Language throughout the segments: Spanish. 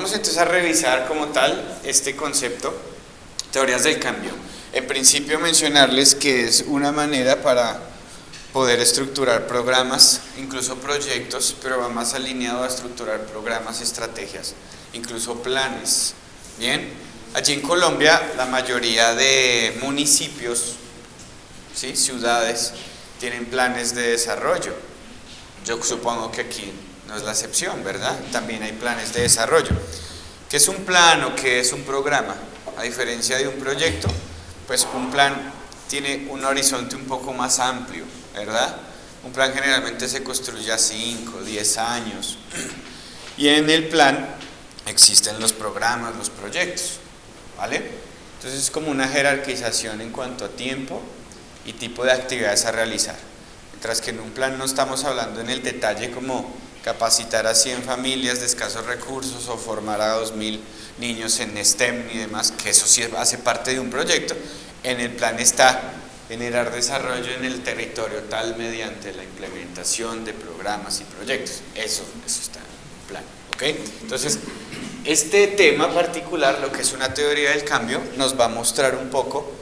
Vamos entonces a revisar como tal este concepto, teorías del cambio. En principio mencionarles que es una manera para poder estructurar programas, incluso proyectos, pero va más alineado a estructurar programas, estrategias, incluso planes. Bien, allí en Colombia la mayoría de municipios, ¿sí?, ciudades, tienen planes de desarrollo. Yo supongo que aquí no es la excepción, ¿verdad? También hay planes de desarrollo. ¿Qué es un plan o qué es un programa? A diferencia de un proyecto, pues un plan tiene un horizonte un poco más amplio, ¿verdad? Un plan generalmente se construye a 5, 10 años. Y en el plan existen los programas, los proyectos, ¿vale? Entonces es como una jerarquización en cuanto a tiempo y tipo de actividades a realizar. Mientras que en un plan no estamos hablando en el detalle como capacitar a 100 familias de escasos recursos o formar a 2000 niños en STEM y demás, que eso sí hace parte de un proyecto. En el plan está generar desarrollo en el territorio tal mediante la implementación de programas y proyectos. Eso está en el plan, ¿ok? Entonces, este tema particular, lo que es una teoría del cambio, nos va a mostrar un poco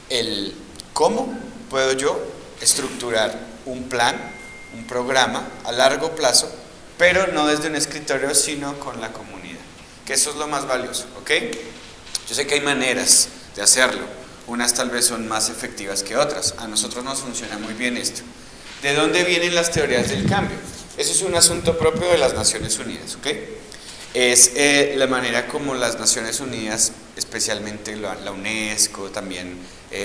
el cómo puedo yo estructurar un plan, un programa a largo plazo, pero no desde un escritorio, sino con la comunidad, que eso es lo más valioso, ¿ok? Yo sé que hay maneras de hacerlo, unas tal vez son más efectivas que otras, a nosotros nos funciona muy bien esto. ¿De dónde vienen las teorías del cambio? Eso es un asunto propio de las Naciones Unidas, ¿ok? Es la manera como las Naciones Unidas, especialmente la UNESCO, también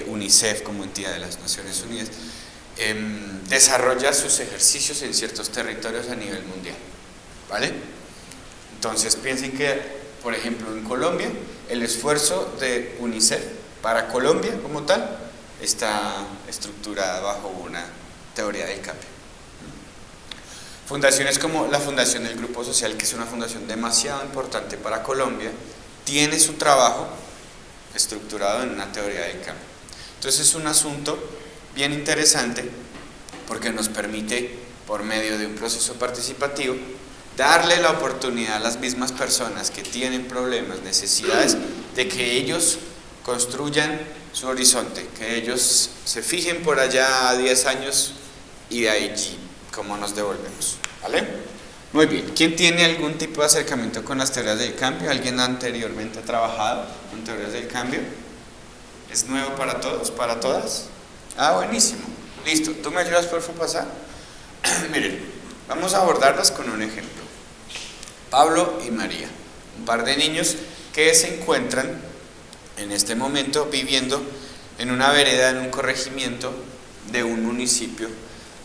UNICEF como entidad de las Naciones Unidas, desarrolla sus ejercicios en ciertos territorios a nivel mundial, ¿vale? Entonces piensen que, por ejemplo, en Colombia, el esfuerzo de UNICEF para Colombia como tal está estructurada bajo una teoría del cambio. Fundaciones como la Fundación del Grupo Social, que es una fundación demasiado importante para Colombia, tiene su trabajo estructurado en una teoría del cambio. Entonces es un asunto bien interesante porque nos permite, por medio de un proceso participativo, darle la oportunidad a las mismas personas que tienen problemas, necesidades, de que ellos construyan su horizonte, que ellos se fijen por allá a 10 años y de allí cómo nos devolvemos, ¿vale? Muy bien, ¿quién tiene algún tipo de acercamiento con las teorías del cambio? ¿Alguien anteriormente ha trabajado con teorías del cambio? ¿Es nuevo para todos, para todas? Ah, buenísimo. Listo, ¿tú me ayudas por favor a pasar? Miren, vamos a abordarlas con un ejemplo. Pablo y María, un par de niños que se encuentran en este momento viviendo en una vereda, en un corregimiento de un municipio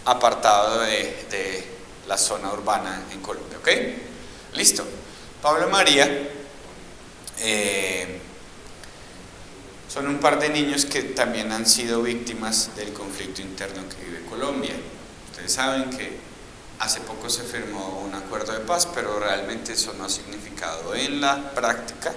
apartado de la zona urbana en Colombia, ¿ok? Listo. Pablo y María son un par de niños que también han sido víctimas del conflicto interno que vive Colombia. Ustedes saben que hace poco se firmó un acuerdo de paz, pero realmente eso no ha significado en la práctica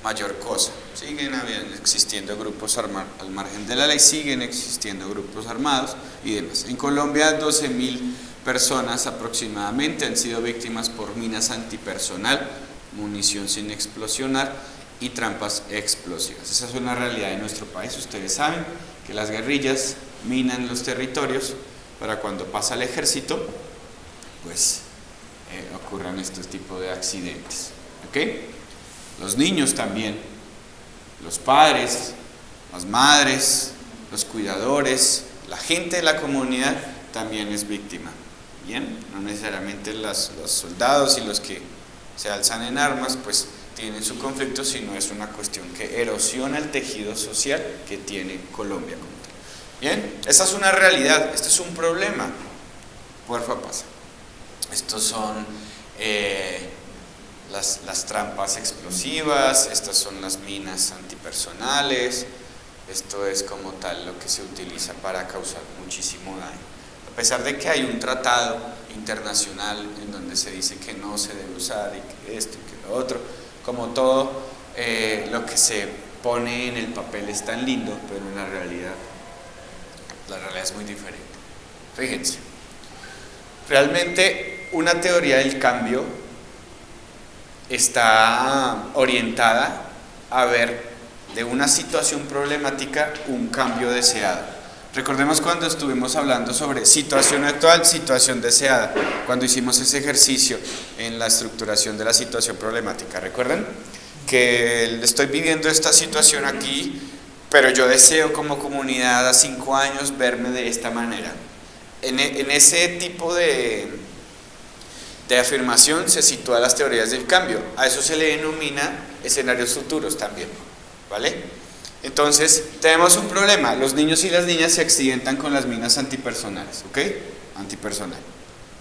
mayor cosa. Siguen existiendo grupos armados al margen de la ley, siguen existiendo grupos armados y demás. En Colombia 12.000 personas aproximadamente han sido víctimas por minas antipersonal, munición sin explosionar y trampas explosivas. Esa es una realidad de nuestro país. Ustedes saben que las guerrillas minan los territorios para cuando pasa el ejército, pues ocurran estos tipos de accidentes, ¿ok? Los niños también, los padres, las madres, los cuidadores, la gente de la comunidad también es víctima. Bien, no necesariamente los soldados y los que se alzan en armas, pues tienen su conflicto, sino es una cuestión que erosiona el tejido social que tiene Colombia como tal. Bien, esta es una realidad, este es un problema. Porfa, pasa. Estos son las trampas explosivas, estas son las minas antipersonales, esto es como tal lo que se utiliza para causar muchísimo daño. A pesar de que hay un tratado internacional en donde se dice que no se debe usar y que esto y que lo otro, como todo lo que se pone en el papel es tan lindo, pero en la realidad es muy diferente. Fíjense, realmente una teoría del cambio está orientada a ver de una situación problemática un cambio deseado. Recordemos cuando estuvimos hablando sobre situación actual, situación deseada, cuando hicimos ese ejercicio en la estructuración de la situación problemática. ¿Recuerdan? Que estoy viviendo esta situación aquí, pero yo deseo como comunidad a 5 años verme de esta manera. En ese tipo de afirmación se sitúan las teorías del cambio. A eso se le denomina escenarios futuros también, ¿vale? Entonces, tenemos un problema. Los niños y las niñas se accidentan con las minas antipersonales, ¿ok? Antipersonal.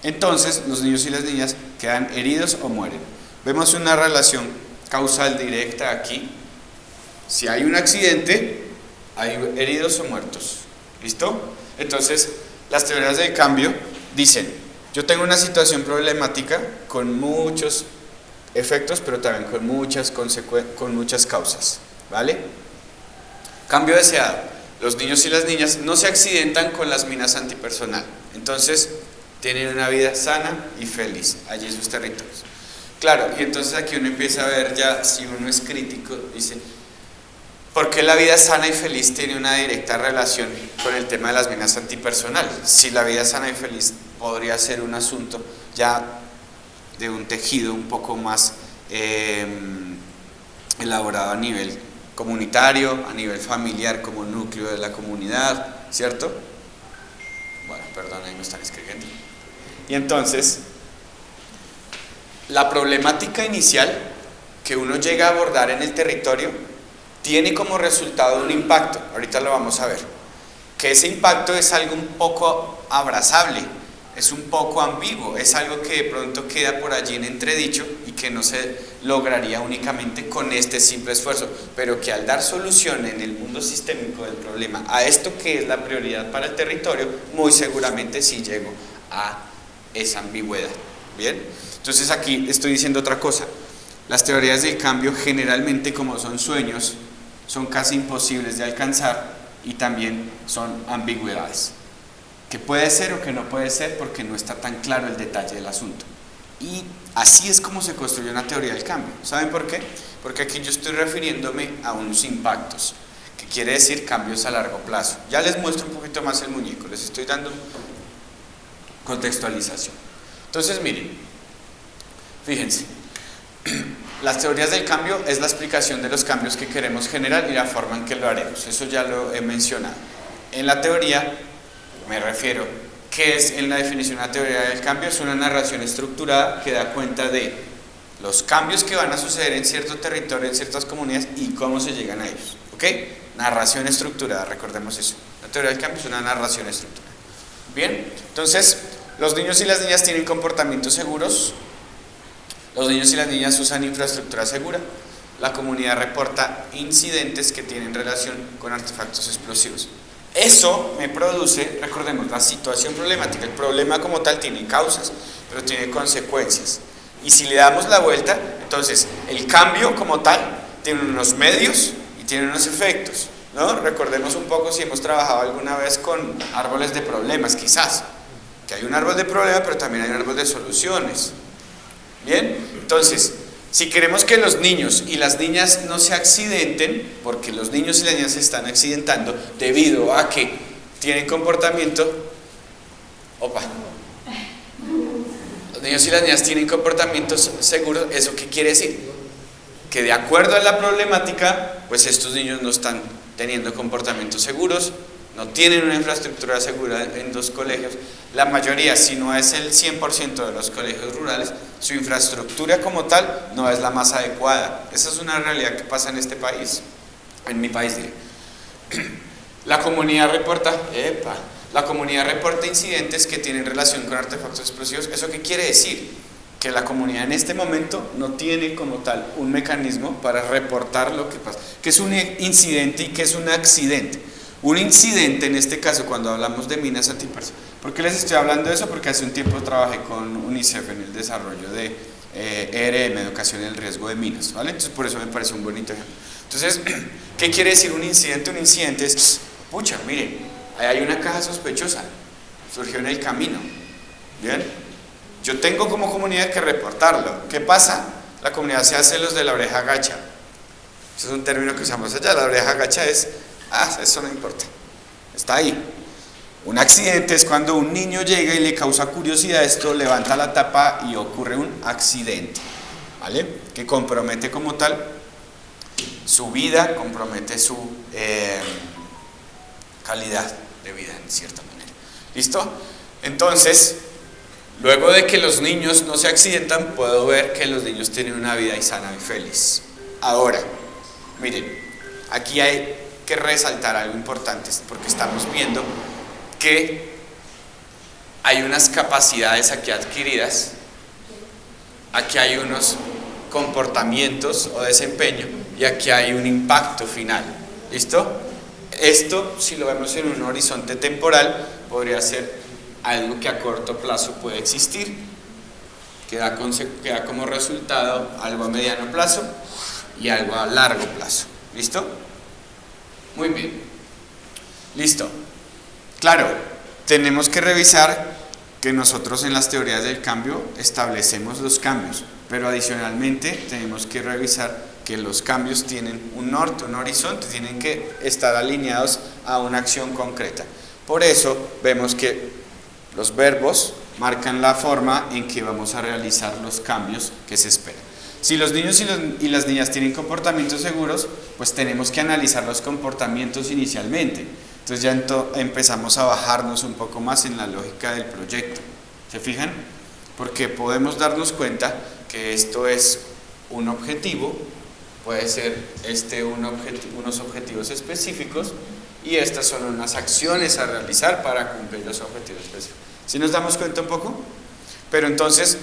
Entonces, los niños y las niñas quedan heridos o mueren. Vemos una relación causal directa aquí. Si hay un accidente, hay heridos o muertos. ¿Listo? Entonces, las teorías del cambio dicen: yo tengo una situación problemática con muchos efectos, pero también con muchas causas, ¿vale? Cambio deseado. Los niños y las niñas no se accidentan con las minas antipersonal. Entonces, tienen una vida sana y feliz allí en sus territorios. Claro, y entonces aquí uno empieza a ver ya, si uno es crítico, dice: ¿por qué la vida sana y feliz tiene una directa relación con el tema de las minas antipersonal? Si la vida sana y feliz podría ser un asunto ya de un tejido un poco más elaborado a nivel comunitario, a nivel familiar como núcleo de la comunidad, ¿cierto? Bueno, perdón, ahí me están escribiendo. Y entonces, la problemática inicial que uno llega a abordar en el territorio tiene como resultado un impacto, ahorita lo vamos a ver, que ese impacto es algo un poco abrazable, es un poco ambiguo, es algo que de pronto queda por allí en entredicho y que no se lograría únicamente con este simple esfuerzo, pero que al dar solución en el mundo sistémico del problema a esto que es la prioridad para el territorio, muy seguramente sí llego a esa ambigüedad. ¿Bien? Entonces aquí estoy diciendo otra cosa. Las teorías del cambio generalmente, como son sueños, son casi imposibles de alcanzar y también son ambigüedades, que puede ser o que no puede ser porque no está tan claro el detalle del asunto. Y así es como se construye una teoría del cambio. ¿Saben por qué? Porque aquí yo estoy refiriéndome a unos impactos, que quiere decir cambios a largo plazo. Ya les muestro un poquito más el muñeco, les estoy dando contextualización. Entonces miren, fíjense, las teorías del cambio es la explicación de los cambios que queremos generar y la forma en que lo haremos. Eso ya lo he mencionado. En la teoría me refiero, ¿qué es en la definición de la teoría del cambio? Es una narración estructurada que da cuenta de los cambios que van a suceder en cierto territorio, en ciertas comunidades y cómo se llegan a ellos. ¿Ok? Narración estructurada, recordemos eso. La teoría del cambio es una narración estructurada. Bien, entonces, los niños y las niñas tienen comportamientos seguros. Los niños y las niñas usan infraestructura segura. La comunidad reporta incidentes que tienen relación con artefactos explosivos. Eso me produce, recordemos, la situación problemática. El problema como tal tiene causas, pero tiene consecuencias. Y si le damos la vuelta, entonces el cambio como tal tiene unos medios y tiene unos efectos, ¿no? Recordemos un poco si hemos trabajado alguna vez con árboles de problemas, quizás. Que hay un árbol de problemas, pero también hay un árbol de soluciones. Bien, entonces, si queremos que los niños y las niñas no se accidenten, porque los niños y las niñas se están accidentando debido a que tienen comportamiento, los niños y las niñas tienen comportamientos seguros, ¿eso qué quiere decir? Que de acuerdo a la problemática, pues estos niños no están teniendo comportamientos seguros, no tienen una infraestructura segura en los colegios. La mayoría, si no es el 100% de los colegios rurales, su infraestructura como tal no es la más adecuada. Esa es una realidad que pasa en este país, en mi país diré. La comunidad reporta incidentes que tienen relación con artefactos explosivos. ¿Eso qué quiere decir? Que la comunidad en este momento no tiene como tal un mecanismo para reportar lo que pasa. ¿Qué es un incidente y qué es un accidente? Un incidente, en este caso, cuando hablamos de minas antipersonal. ¿Por qué les estoy hablando de eso? Porque hace un tiempo trabajé con UNICEF en el desarrollo de ERM, Educación en el Riesgo de Minas, ¿vale? Entonces, por eso me parece un bonito ejemplo. Entonces, ¿qué quiere decir un incidente? Un incidente es, pucha, miren, ahí hay una caja sospechosa, surgió en el camino, ¿bien? Yo tengo como comunidad que reportarlo. ¿Qué pasa? la comunidad se hace los de la oreja gacha. Eso es un término que usamos allá. La oreja gacha es, eso no importa, está ahí. Un accidente es cuando un niño llega y le causa curiosidad esto, levanta la tapa y ocurre un accidente, ¿vale? Que compromete como tal su vida, compromete su calidad de vida en cierta manera. ¿Listo? Entonces, luego de que los niños no se accidentan, puedo ver que los niños tienen una vida sana y feliz. Ahora, miren, aquí hay que resaltar algo importante, porque estamos viendo que hay unas capacidades aquí adquiridas, aquí hay unos comportamientos o desempeño y aquí hay un impacto final. ¿Listo? Esto, si lo vemos en un horizonte temporal, podría ser algo que a corto plazo puede existir, que da como resultado algo a mediano plazo y algo a largo plazo. ¿Listo? Muy bien. Listo. Claro, tenemos que revisar que nosotros en las teorías del cambio establecemos los cambios, pero adicionalmente tenemos que revisar que los cambios tienen un norte, un horizonte, tienen que estar alineados a una acción concreta. Por eso vemos que los verbos marcan la forma en que vamos a realizar los cambios que se esperan. Si los niños y las niñas tienen comportamientos seguros, pues tenemos que analizar los comportamientos inicialmente. Entonces ya empezamos a bajarnos un poco más en la lógica del proyecto. ¿Se fijan? Porque podemos darnos cuenta que esto es un objetivo, puede ser unos objetivos específicos y estas son unas acciones a realizar para cumplir los objetivos específicos. ¿Sí nos damos cuenta un poco? Pero entonces,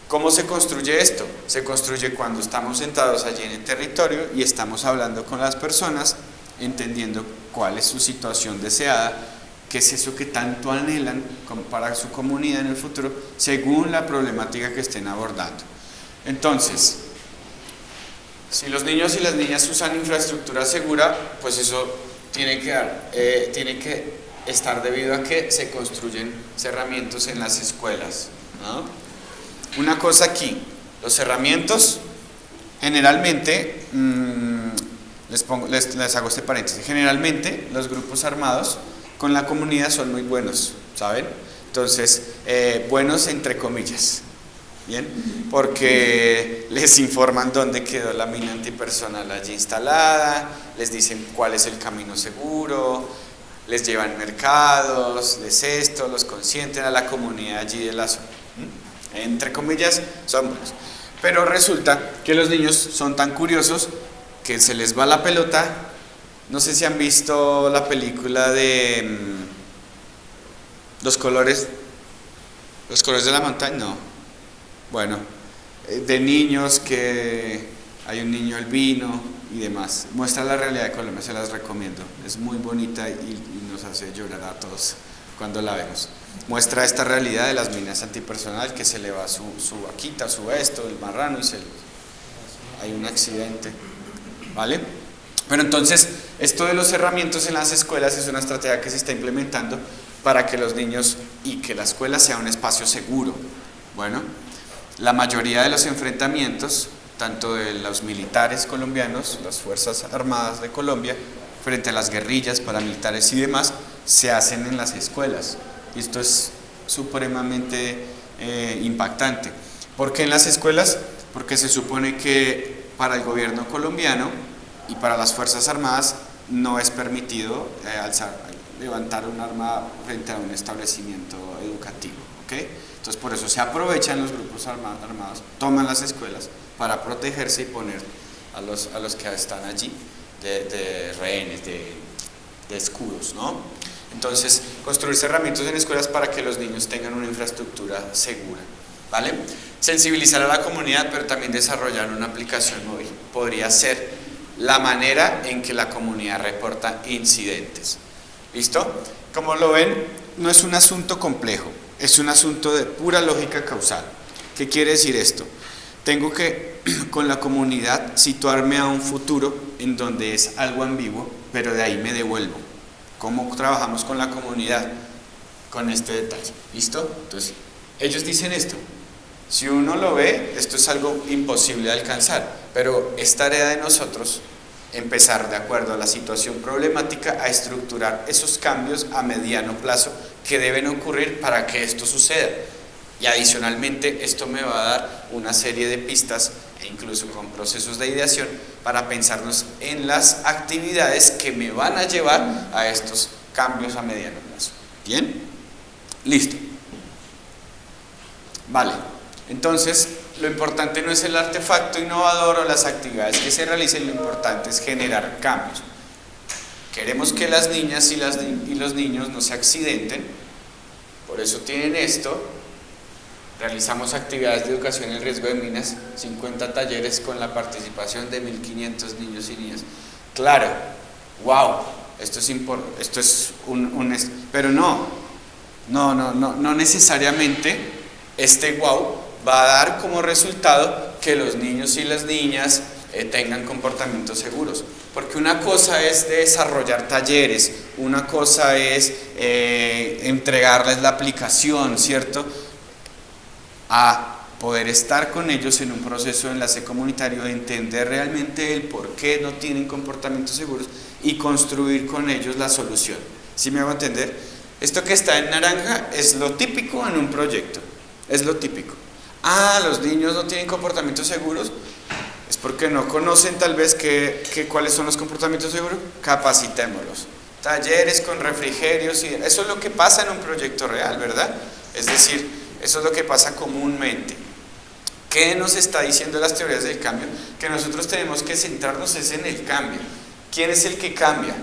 ¿cómo se construye esto? Se construye cuando estamos sentados allí en el territorio y estamos hablando con las personas, entendiendo cuál es su situación deseada, qué es eso que tanto anhelan para su comunidad en el futuro, según la problemática que estén abordando. Entonces, si los niños y las niñas usan infraestructura segura, pues eso tiene que estar debido a que se construyen cerramientos en las escuelas, ¿no? Una cosa aquí, los cerramientos generalmente, les hago este paréntesis, generalmente los grupos armados con la comunidad son muy buenos, ¿saben? Entonces, buenos entre comillas, ¿bien? Porque les informan dónde quedó la mina antipersonal allí instalada, les dicen cuál es el camino seguro, les llevan mercados, los consienten a la comunidad allí de la zona. Entre comillas, son buenos. Pero resulta que los niños son tan curiosos que se les va la pelota. No sé si han visto la película de los colores de la montaña, no. Bueno, de niños que hay un niño albino y demás. Muestra la realidad de Colombia, se las recomiendo. Es muy bonita y nos hace llorar a todos cuando la vemos. Muestra esta realidad de las minas antipersonal, que se le va su vaquita, su esto, el marrano y hay un accidente, ¿vale? Pero entonces, esto de los cerramientos en las escuelas es una estrategia que se está implementando para que los niños y que la escuela sea un espacio seguro. Bueno, la mayoría de los enfrentamientos, tanto de los militares colombianos, las Fuerzas Armadas de Colombia, frente a las guerrillas, paramilitares y demás, se hacen en las escuelas. Y esto es supremamente impactante. ¿Por qué en las escuelas? Porque se supone que para el gobierno colombiano y para las Fuerzas Armadas no es permitido levantar un arma frente a un establecimiento educativo, ¿okay? Entonces por eso se aprovechan los grupos armados, toman las escuelas para protegerse y poner a los que están allí de rehenes, de escudos, ¿no? Entonces, construir cerramientos en escuelas para que los niños tengan una infraestructura segura, ¿vale? Sensibilizar a la comunidad, pero también desarrollar una aplicación móvil. Podría ser la manera en que la comunidad reporta incidentes. ¿Listo? Como lo ven, no es un asunto complejo, es un asunto de pura lógica causal. ¿Qué quiere decir esto? Tengo que, con la comunidad, situarme a un futuro en donde es algo ambiguo, pero de ahí me devuelvo. ¿Cómo trabajamos con la comunidad? Con este detalle. ¿Listo? Entonces, ellos dicen esto. Si uno lo ve, esto es algo imposible de alcanzar, pero es tarea de nosotros empezar, de acuerdo a la situación problemática, a estructurar esos cambios a mediano plazo que deben ocurrir para que esto suceda. Y adicionalmente esto me va a dar una serie de pistas e incluso con procesos de ideación para pensarnos en las actividades que me van a llevar a estos cambios a mediano plazo. ¿Bien? Listo. Vale. Entonces, lo importante no es el artefacto innovador o las actividades que se realicen, lo importante es generar cambios. Queremos que las niñas y los niños no se accidenten, por eso tienen esto. Realizamos actividades de educación en riesgo de minas, 50 talleres con la participación de 1.500 niños y niñas. Claro, wow, esto es pero no necesariamente este wow va a dar como resultado que los niños y las niñas tengan comportamientos seguros. Porque una cosa es desarrollar talleres, una cosa es entregarles la aplicación, ¿cierto? A poder estar con ellos en un proceso de enlace comunitario, de entender realmente el por qué no tienen comportamientos seguros y construir con ellos la solución. ¿Sí me hago entender? Esto que está en naranja es lo típico en un proyecto, es lo típico. Los niños no tienen comportamientos seguros, es porque no conocen tal vez cuáles son los comportamientos seguros. Capacitémoslos. Talleres con refrigerios, y eso es lo que pasa en un proyecto real, ¿verdad? Es decir, eso es lo que pasa comúnmente. ¿Qué nos está diciendo las teorías del cambio? Que nosotros tenemos que centrarnos es en el cambio. ¿Quién es el que cambia?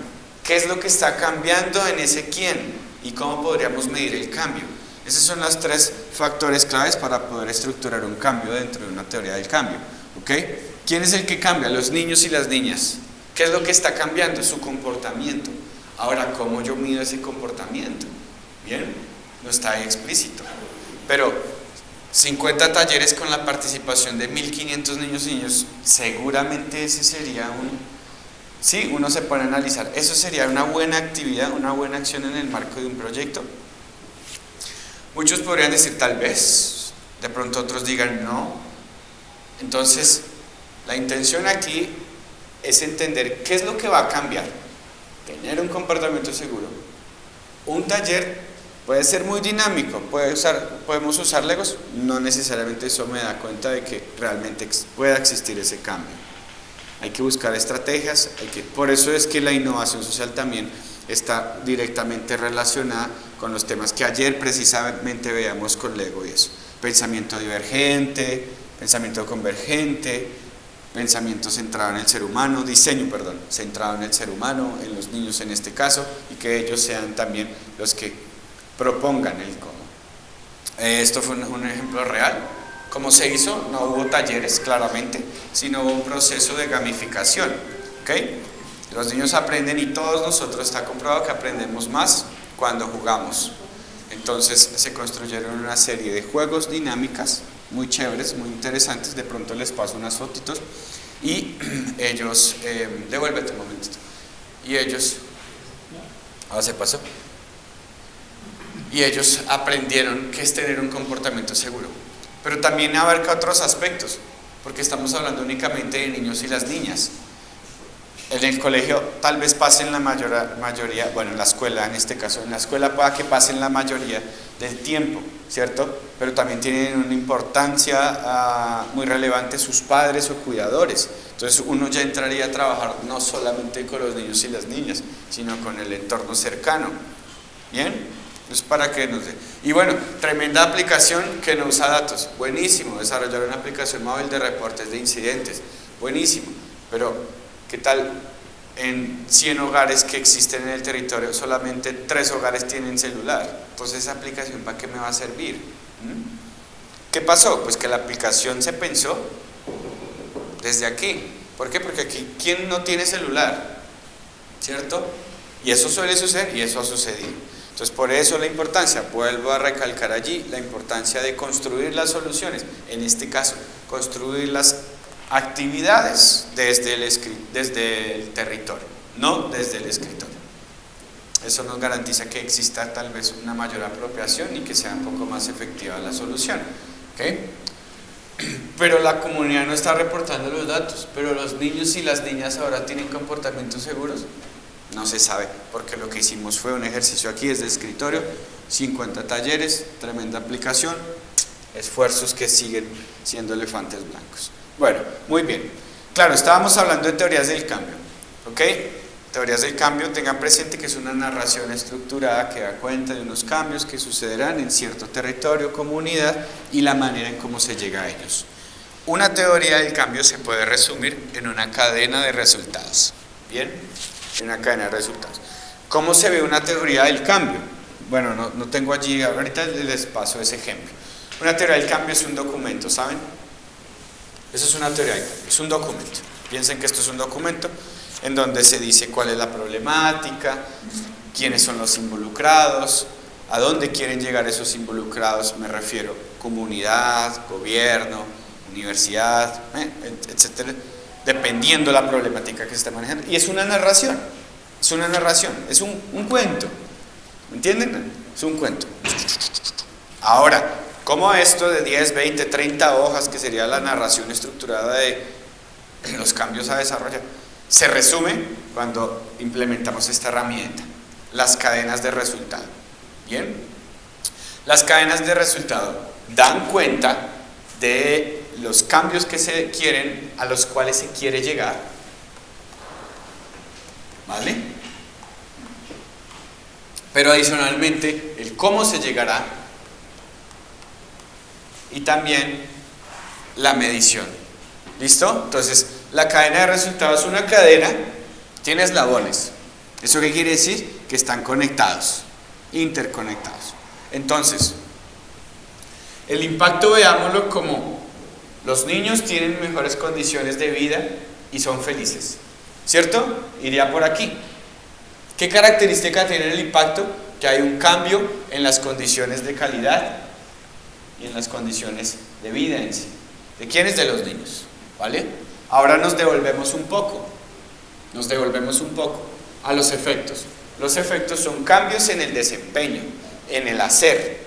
¿Qué es lo que está cambiando en ese quién? ¿Y cómo podríamos medir el cambio? Esos son los 3 factores claves para poder estructurar un cambio dentro de una teoría del cambio. ¿Ok? ¿Quién es el que cambia? Los niños y las niñas. ¿Qué es lo que está cambiando? Su comportamiento. Ahora, ¿cómo yo mido ese comportamiento? ¿Bien? No está ahí explícito. Pero 50 talleres con la participación de 1.500 niños y niñas, seguramente ese sería sí, uno se pone a analizar. Eso sería una buena actividad, una buena acción en el marco de un proyecto. Muchos podrían decir tal vez, de pronto otros digan no. Entonces, la intención aquí es entender qué es lo que va a cambiar. Tener un comportamiento seguro. Un taller puede ser muy dinámico, podemos usar Legos, no necesariamente eso me da cuenta de que realmente pueda existir ese cambio. Hay que buscar estrategias, por eso es que la innovación social también está directamente relacionada con los temas que ayer precisamente veíamos con Lego y eso. Pensamiento divergente, pensamiento convergente, pensamiento centrado en el ser humano, centrado en el ser humano, en los niños en este caso, y que ellos sean también los que propongan el cómo. Esto fue un ejemplo real. ¿Cómo se hizo? No hubo talleres, claramente, sino hubo un proceso de gamificación. ¿Okay? Los niños aprenden y todos nosotros está comprobado que aprendemos más cuando jugamos. Entonces se construyeron una serie de juegos dinámicas muy chéveres, muy interesantes. De pronto les paso unas fotitos y ellos, devuélvete un momentito. Y ellos, se pasó. Y ellos aprendieron qué es tener un comportamiento seguro. Pero también abarca otros aspectos, porque estamos hablando únicamente de niños y las niñas. En el colegio tal vez pasen la mayoría, bueno, en la escuela en este caso, en la escuela pueda que pasen la mayoría del tiempo, ¿cierto? Pero también tienen una importancia muy relevante sus padres o cuidadores. Entonces uno ya entraría a trabajar no solamente con los niños y las niñas, sino con el entorno cercano. ¿Bien? Entonces, para que nos dé. Y bueno, tremenda aplicación que no usa datos. Buenísimo, desarrollar una aplicación móvil de reportes de incidentes. Buenísimo, pero ¿qué tal en 100 hogares que existen en el territorio? Solamente 3 hogares tienen celular. Entonces, ¿esa aplicación para qué me va a servir? ¿Qué pasó? Pues que la aplicación se pensó desde aquí. ¿Por qué? Porque aquí, ¿quién no tiene celular? ¿Cierto? Y eso suele suceder y eso ha sucedido. Entonces, por eso la importancia, vuelvo a recalcar allí, la importancia de construir las soluciones, en este caso, construir las actividades desde el territorio, no desde el escritorio. Eso nos garantiza que exista tal vez una mayor apropiación y que sea un poco más efectiva la solución. ¿Okay? pero la comunidad no está reportando los datos. Pero los niños y las niñas ahora tienen comportamientos seguros. No se sabe, porque lo que hicimos fue un ejercicio aquí desde el escritorio, 50 talleres, tremenda aplicación, esfuerzos que siguen siendo elefantes blancos. Bueno, muy bien. Claro, estábamos hablando de teorías del cambio, ¿ok? Teorías del cambio, tengan presente que es una narración estructurada que da cuenta de unos cambios que sucederán en cierto territorio o comunidad y la manera en cómo se llega a ellos. Una teoría del cambio se puede resumir en una cadena de resultados, ¿bien? En una cadena de resultados. ¿Cómo se ve una teoría del cambio? Bueno, no tengo allí, ahorita les paso ese ejemplo. Una teoría del cambio es un documento, ¿saben? Eso es una teoría del cambio, es un documento. Piensen que esto es un documento en donde se dice cuál es la problemática, quiénes son los involucrados, a dónde quieren llegar esos involucrados, me refiero comunidad, gobierno, universidad, etcétera, dependiendo de la problemática que se está manejando. Y es una narración, es un cuento, ¿me entienden? Es un cuento. Ahora, ¿cómo esto de 10, 20, 30 hojas, que sería la narración estructurada de los cambios a desarrollar, se resume cuando implementamos esta herramienta? Las cadenas de resultado. ¿Bien? Las cadenas de resultado dan cuenta de los cambios que se quieren, a los cuales se quiere llegar. ¿Vale? Pero adicionalmente, el cómo se llegará y también la medición. ¿Listo? Entonces, la cadena de resultados es una cadena, tiene eslabones. ¿Eso qué quiere decir? Que están conectados, interconectados. Entonces, el impacto veámoslo como los niños tienen mejores condiciones de vida y son felices, ¿cierto? Iría por aquí. ¿Qué característica tiene el impacto? Que hay un cambio en las condiciones de calidad y en las condiciones de vida en sí. ¿De quiénes? De los niños, ¿vale? Ahora nos devolvemos un poco a los efectos. Los efectos son cambios en el desempeño, en el hacer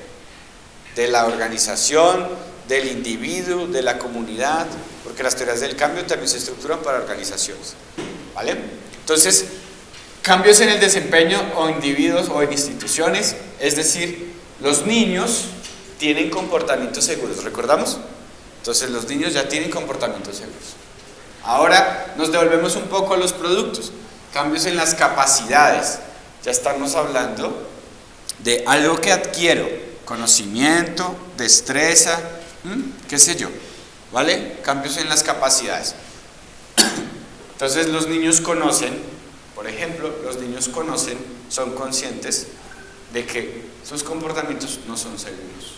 de la organización, del individuo, de la comunidad, porque las teorías del cambio también se estructuran para organizaciones, ¿vale? Entonces, cambios en el desempeño o individuos o en instituciones, es decir, los niños tienen comportamientos seguros, ¿recordamos? Entonces los niños ya tienen comportamientos seguros. Ahora nos devolvemos un poco a los productos, cambios en las capacidades, ya estamos hablando de algo que adquiero, conocimiento, destreza, qué sé yo, ¿vale? Cambios en las capacidades. Entonces los niños conocen, por ejemplo, son conscientes de que sus comportamientos no son seguros.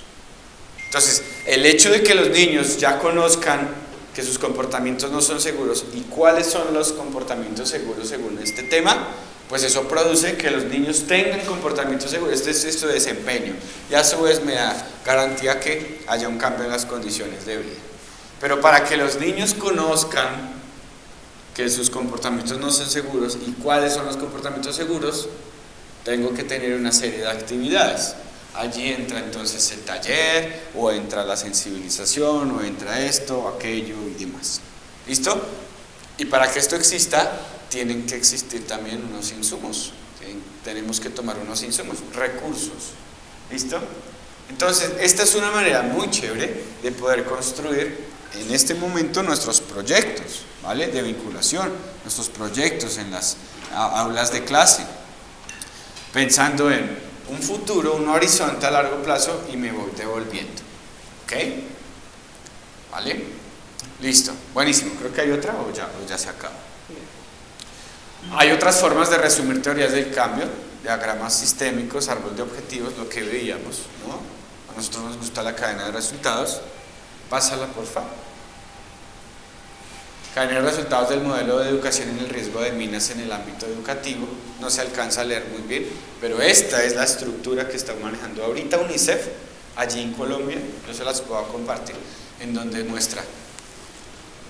Entonces, el hecho de que los niños ya conozcan que sus comportamientos no son seguros y cuáles son los comportamientos seguros según este tema, pues eso produce que los niños tengan comportamientos seguros. Este es su desempeño y a su vez me da garantía que haya un cambio en las condiciones de vida. Pero para que los niños conozcan que sus comportamientos no son seguros y cuáles son los comportamientos seguros, tengo que tener una serie de actividades. Allí entra entonces el taller, o entra la sensibilización, o entra esto, aquello y demás. ¿Listo? Y para que esto exista, tienen que existir también unos insumos. Tenemos que tomar unos insumos, recursos. ¿Listo? Entonces, esta es una manera muy chévere de poder construir en este momento nuestros proyectos, ¿vale? De vinculación, nuestros proyectos en las aulas de clase, pensando en un futuro, un horizonte a largo plazo y me voy devolviendo. ¿Ok? ¿Vale? Listo, buenísimo. Creo que hay otra o ya se acaba. Hay otras formas de resumir teorías del cambio, diagramas sistémicos, árbol de objetivos, lo que veíamos, ¿no? A nosotros nos gusta la cadena de resultados. Pásala, por favor. Cadena de resultados del modelo de educación en el riesgo de minas en el ámbito educativo. No se alcanza a leer muy bien, pero esta es la estructura que está manejando ahorita UNICEF, allí en Colombia. Yo se las puedo compartir, en donde muestra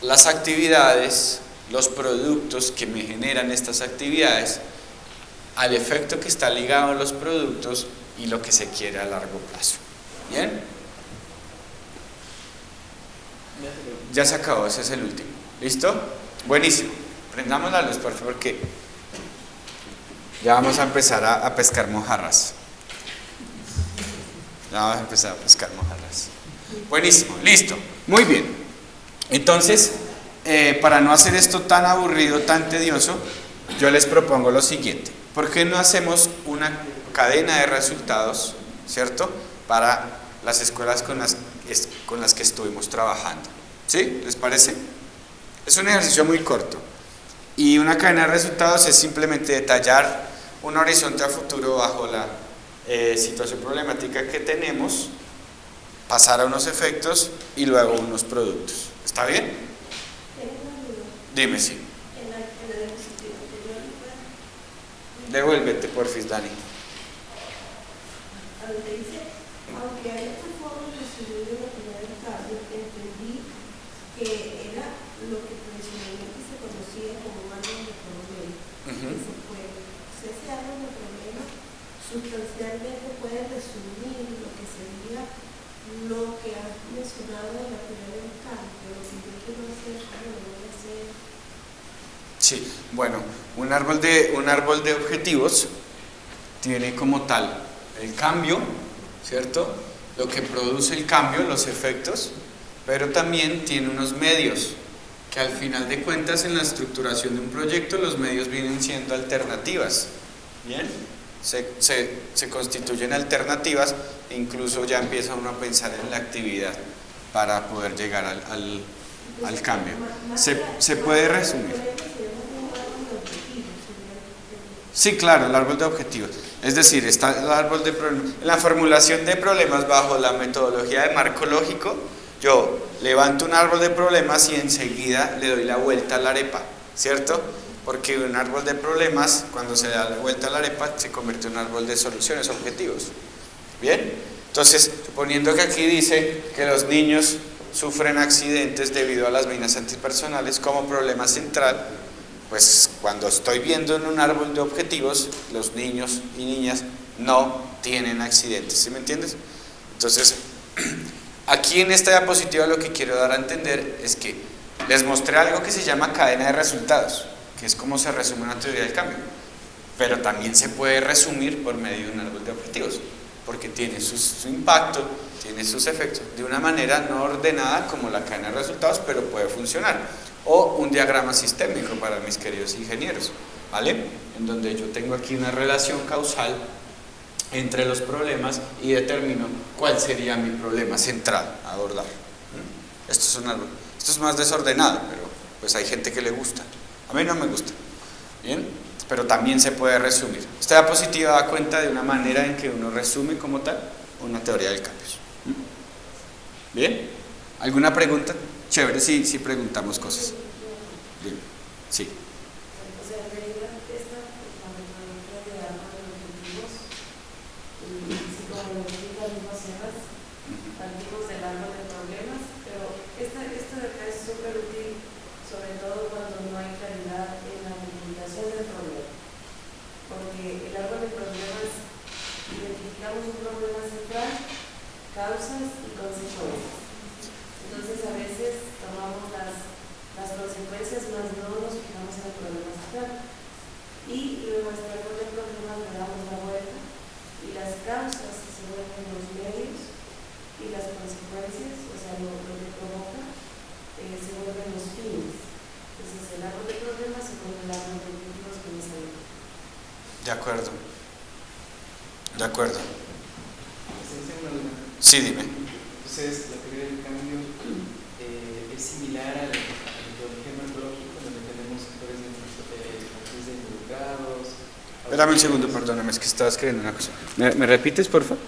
las actividades, los productos que me generan estas actividades, al efecto que está ligado a los productos y lo que se quiere a largo plazo. ¿Bien? Ya se acabó, ese es el último. ¿Listo? Buenísimo. Prendamos la luz, por favor, porque ya vamos a empezar a pescar mojarras. Ya vamos a empezar a pescar mojarras. Buenísimo, listo. Muy bien. Entonces, para no hacer esto tan aburrido, tan tedioso, yo les propongo lo siguiente. ¿Por qué no hacemos una cadena de resultados, cierto? Para las escuelas con las que estuvimos trabajando. ¿Sí? ¿Les parece? Es un ejercicio muy corto. Y una cadena de resultados es simplemente detallar un horizonte a futuro bajo la situación problemática que tenemos, pasar a unos efectos y luego unos productos. ¿Está bien? Dime, sí. Devuélvete, porfis, Dani. Aunque hay otra forma de subir la primera cambio, entendí que era lo que tradicionalmente se conocía como un árbol de problema. Si ese árbol de problema sustancialmente puede resumir lo que sería lo que has mencionado en la primera cambio, lo que yo quiero hacer, cómo lo voy a hacer. Sí, bueno, un árbol de objetivos tiene como tal el cambio, ¿cierto? Lo que produce el cambio, los efectos, pero también tiene unos medios, que al final de cuentas en la estructuración de un proyecto los medios vienen siendo alternativas, ¿bien? Se constituyen alternativas e incluso ya empieza uno a pensar en la actividad para poder llegar al cambio. Se puede resumir. Sí, claro, el árbol de objetivos. Es decir, está el árbol de problemas. En la formulación de problemas bajo la metodología de marco lógico, yo levanto un árbol de problemas y enseguida le doy la vuelta a la arepa, ¿cierto? Porque un árbol de problemas, cuando se da la vuelta a la arepa, se convierte en un árbol de soluciones, objetivos. ¿Bien? Entonces, suponiendo que aquí dice que los niños sufren accidentes debido a las minas antipersonales como problema central, pues cuando estoy viendo en un árbol de objetivos, los niños y niñas no tienen accidentes, ¿sí me entiendes? Entonces, aquí en esta diapositiva lo que quiero dar a entender es que les mostré algo que se llama cadena de resultados, que es como se resume una teoría del cambio, pero también se puede resumir por medio de un árbol de objetivos, porque tiene su impacto, tiene sus efectos, de una manera no ordenada como la cadena de resultados, pero puede funcionar. O un diagrama sistémico para mis queridos ingenieros, ¿vale? En donde yo tengo aquí una relación causal entre los problemas y determino cuál sería mi problema central a abordar. Esto es más desordenado, pero pues hay gente que le gusta. A mí no me gusta, ¿bien? Pero también se puede resumir. Esta diapositiva da cuenta de una manera en que uno resume como tal una teoría del cambio. ¿Bien? ¿Alguna pregunta? Chévere si preguntamos cosas. Bien. Sí. O sea, en realidad esta la metodología de armar los objetivos, y como lo explica mismo Sebas, partimos del árbol de problemas, pero esta de acá es súper útil, sobre todo cuando no hay claridad en la identificación del problema. Porque el árbol de problemas identificamos un problema central, causas y consecuencias. Entonces a veces tomamos las consecuencias, más no nos fijamos en el problema central. Y luego este árbol de problemas le damos la vuelta y las causas se vuelven los medios y las consecuencias, o sea, lo que provoca, se vuelven los fines. Entonces el árbol de problemas se vuelve el árbol de objetivos que me sale. De acuerdo. De acuerdo. Sí, dime. Entonces, la teoría del cambio es similar a la metodología metodológica, donde tenemos sectores de involucrados. Espérame un segundo, perdóname, es que estaba escribiendo una cosa. ¿Me repites, por favor?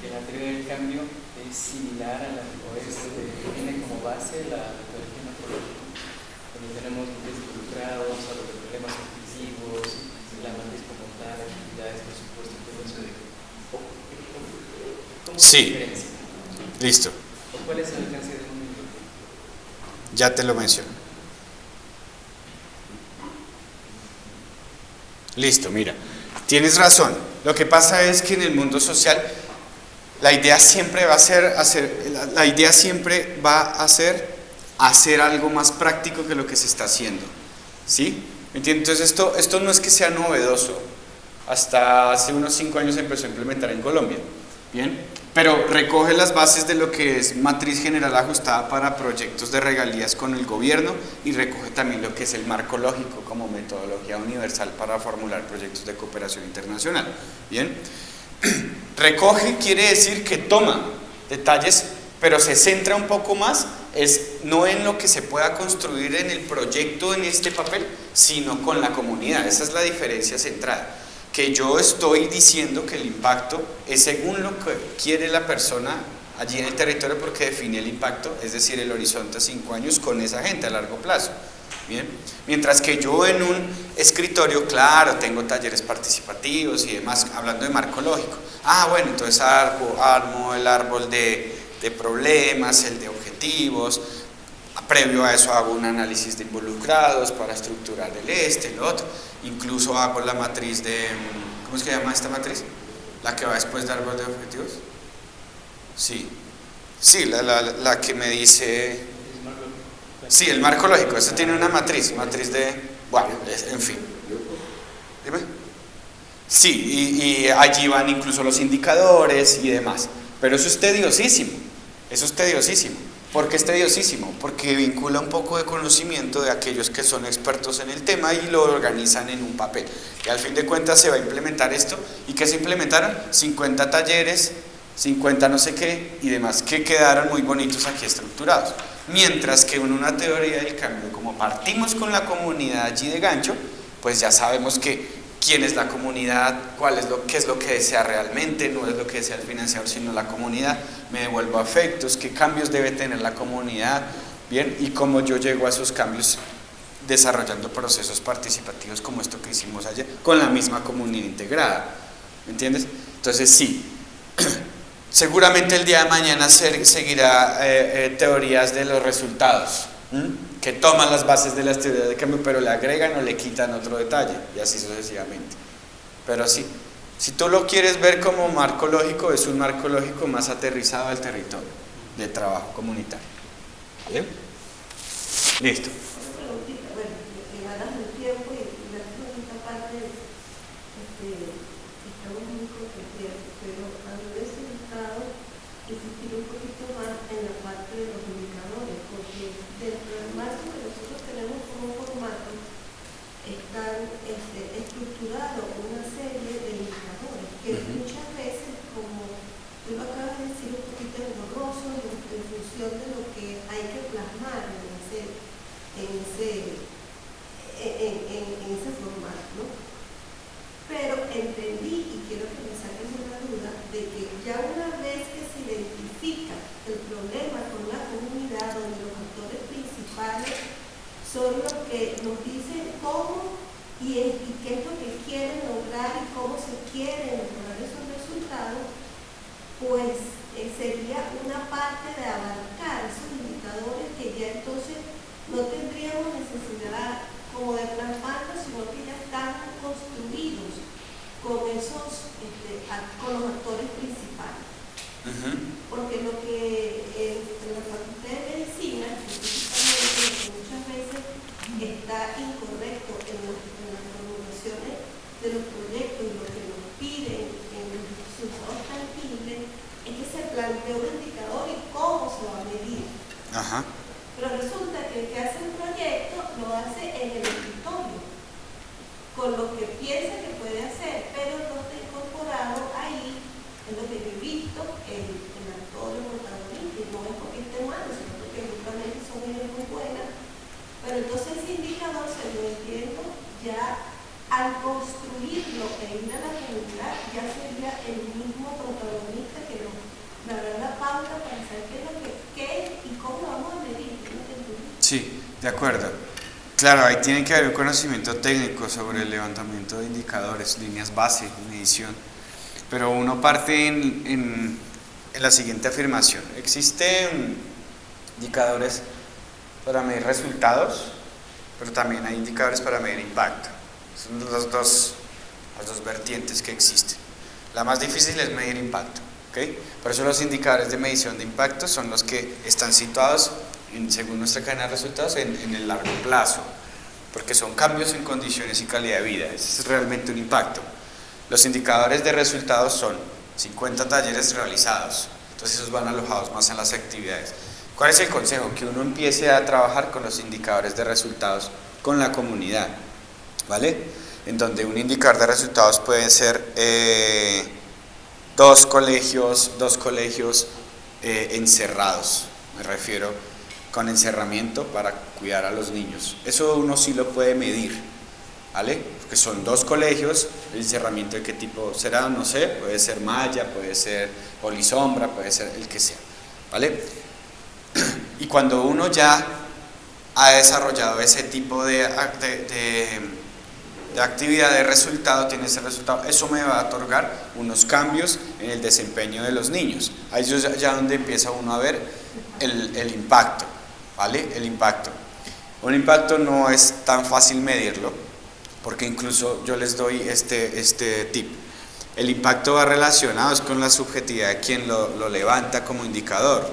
La teoría del cambio es similar a la tiene como base la metodología metodológica, donde tenemos sectores involucrados, a los problemas objetivos, la matriz como tal, actividades, presupuesto, todo eso de ¿cómo se diferencia? Listo. ¿Cuál es el alcance de un libro? Ya te lo menciono. Listo, mira. Tienes razón. Lo que pasa es que en el mundo social la idea siempre va a ser hacer algo más práctico que lo que se está haciendo, ¿sí? ¿Entiendes? Entonces esto no es que sea novedoso, hasta hace unos 5 años se empezó a implementar en Colombia, ¿bien? Pero recoge las bases de lo que es matriz general ajustada para proyectos de regalías con el gobierno y recoge también lo que es el marco lógico como metodología universal para formular proyectos de cooperación internacional, ¿bien? Recoge quiere decir que toma detalles, pero se centra un poco más, no en lo que se pueda construir en el proyecto en este papel, sino con la comunidad. Esa es la diferencia central. Que yo estoy diciendo que el impacto es según lo que quiere la persona allí en el territorio, porque define el impacto, es decir, el horizonte a 5 años con esa gente a largo plazo. Bien, mientras que yo en un escritorio, claro, tengo talleres participativos y demás, hablando de marco lógico. Bueno, entonces armo el árbol de problemas, el de objetivos, previo a eso hago un análisis de involucrados para estructurar el otro, incluso hago la matriz de, ¿cómo es que se llama esta matriz? La que va después del árbol de objetivos. Sí, la que me dice, sí, el marco lógico, eso tiene una matriz de, bueno, en fin. Dime. Sí, y allí van incluso los indicadores y demás, pero eso es tediosísimo. ¿Por qué es tediosísimo? Porque vincula un poco de conocimiento de aquellos que son expertos en el tema y lo organizan en un papel. Y al fin de cuentas se va a implementar esto. ¿Y qué se implementaron? 50 talleres, 50 no sé qué y demás, que quedaron muy bonitos aquí estructurados. Mientras que en una teoría del cambio, como partimos con la comunidad allí de gancho, pues ya sabemos quién es la comunidad, qué es lo que desea realmente, no es lo que desea el financiador, sino la comunidad, me devuelvo afectos, qué cambios debe tener la comunidad, bien, y cómo yo llego a esos cambios desarrollando procesos participativos como esto que hicimos ayer, con la misma comunidad integrada, ¿me entiendes? Entonces sí, seguramente el día de mañana seguirá teorías de los resultados, que toman las bases de las teorías de cambio, pero le agregan o le quitan otro detalle, y así sucesivamente. Pero sí, si tú lo quieres ver como marco lógico, es un marco lógico más aterrizado al territorio de trabajo comunitario. ¿Bien? Listo. Bueno, ganas el tiempo y la segunda parte estamos muy contentos, pero a mí me hubiese gustado insistir un poquito más en la parte de los indicadores, porque dentro del marco que nosotros tenemos como formato están estructurados una serie de indicadores que muchas veces, como tú lo acabas de decir, un poquito engorroso en función de lo que hay que plasmar en ese formato, ¿no? Pero entendí, y quiero que me saquen una duda, de que ya una vez que se identifica el problema con la comunidad, donde los actores principales son los que nos dicen cómo y qué es lo que quieren lograr y cómo se quieren lograr esos resultados, pues sería una parte de abarcar esos indicadores que ya entonces no tendríamos necesidad como de plasmarlos, sino que ya están construidos con con los actores principales. Porque lo que en la Facultad de Medicina, específicamente, lo que muchas veces está incorrecto en las formulaciones de los proyectos y lo que nos piden en los resultados tangibles, es que se plantea un indicador y cómo se va a medir. Pero resulta que el que hace un proyecto lo hace en el escritorio, con lo que piensa que puede hacer, pero no está incorporado ahí, en lo que yo he visto, el actor, el protagonista, y no es porque esté mal, sino porque justamente son ideas muy buenas. Pero entonces ese indicador, se lo entiendo, ya al construirlo e ir a la comunidad, ya sería el mismo protagonista que nos dará la pauta para saber qué y cómo lo vamos a medir. Sí, de acuerdo. Claro, ahí tiene que haber un conocimiento técnico sobre el levantamiento de indicadores, líneas base, medición. Pero uno parte en la siguiente afirmación. Existen indicadores para medir resultados, pero también hay indicadores para medir impacto. Son las dos vertientes que existen. La más difícil es medir impacto, ¿ok? Por eso los indicadores de medición de impacto son los que están situados según nuestra cadena de resultados, en el largo plazo, porque son cambios en condiciones y calidad de vida. Ese es realmente un impacto. Los indicadores de resultados son 50 talleres realizados, entonces esos van alojados más en las actividades. ¿Cuál es el consejo? Que uno empiece a trabajar con los indicadores de resultados con la comunidad, ¿vale? En donde un indicador de resultados puede ser dos colegios encerrados, me refiero con encerramiento para cuidar a los niños. Eso uno sí lo puede medir, ¿vale? Porque son 2 colegios, el encerramiento de qué tipo será, no sé, puede ser malla, puede ser polisombra, puede ser el que sea, ¿vale? Y cuando uno ya ha desarrollado ese tipo de actividad de resultado, tiene ese resultado, eso me va a otorgar unos cambios en el desempeño de los niños. Ahí es ya donde empieza uno a ver el impacto, ¿vale? El impacto. Un impacto no es tan fácil medirlo, porque incluso yo les doy este tip. El impacto va relacionado con la subjetividad de quien lo levanta como indicador,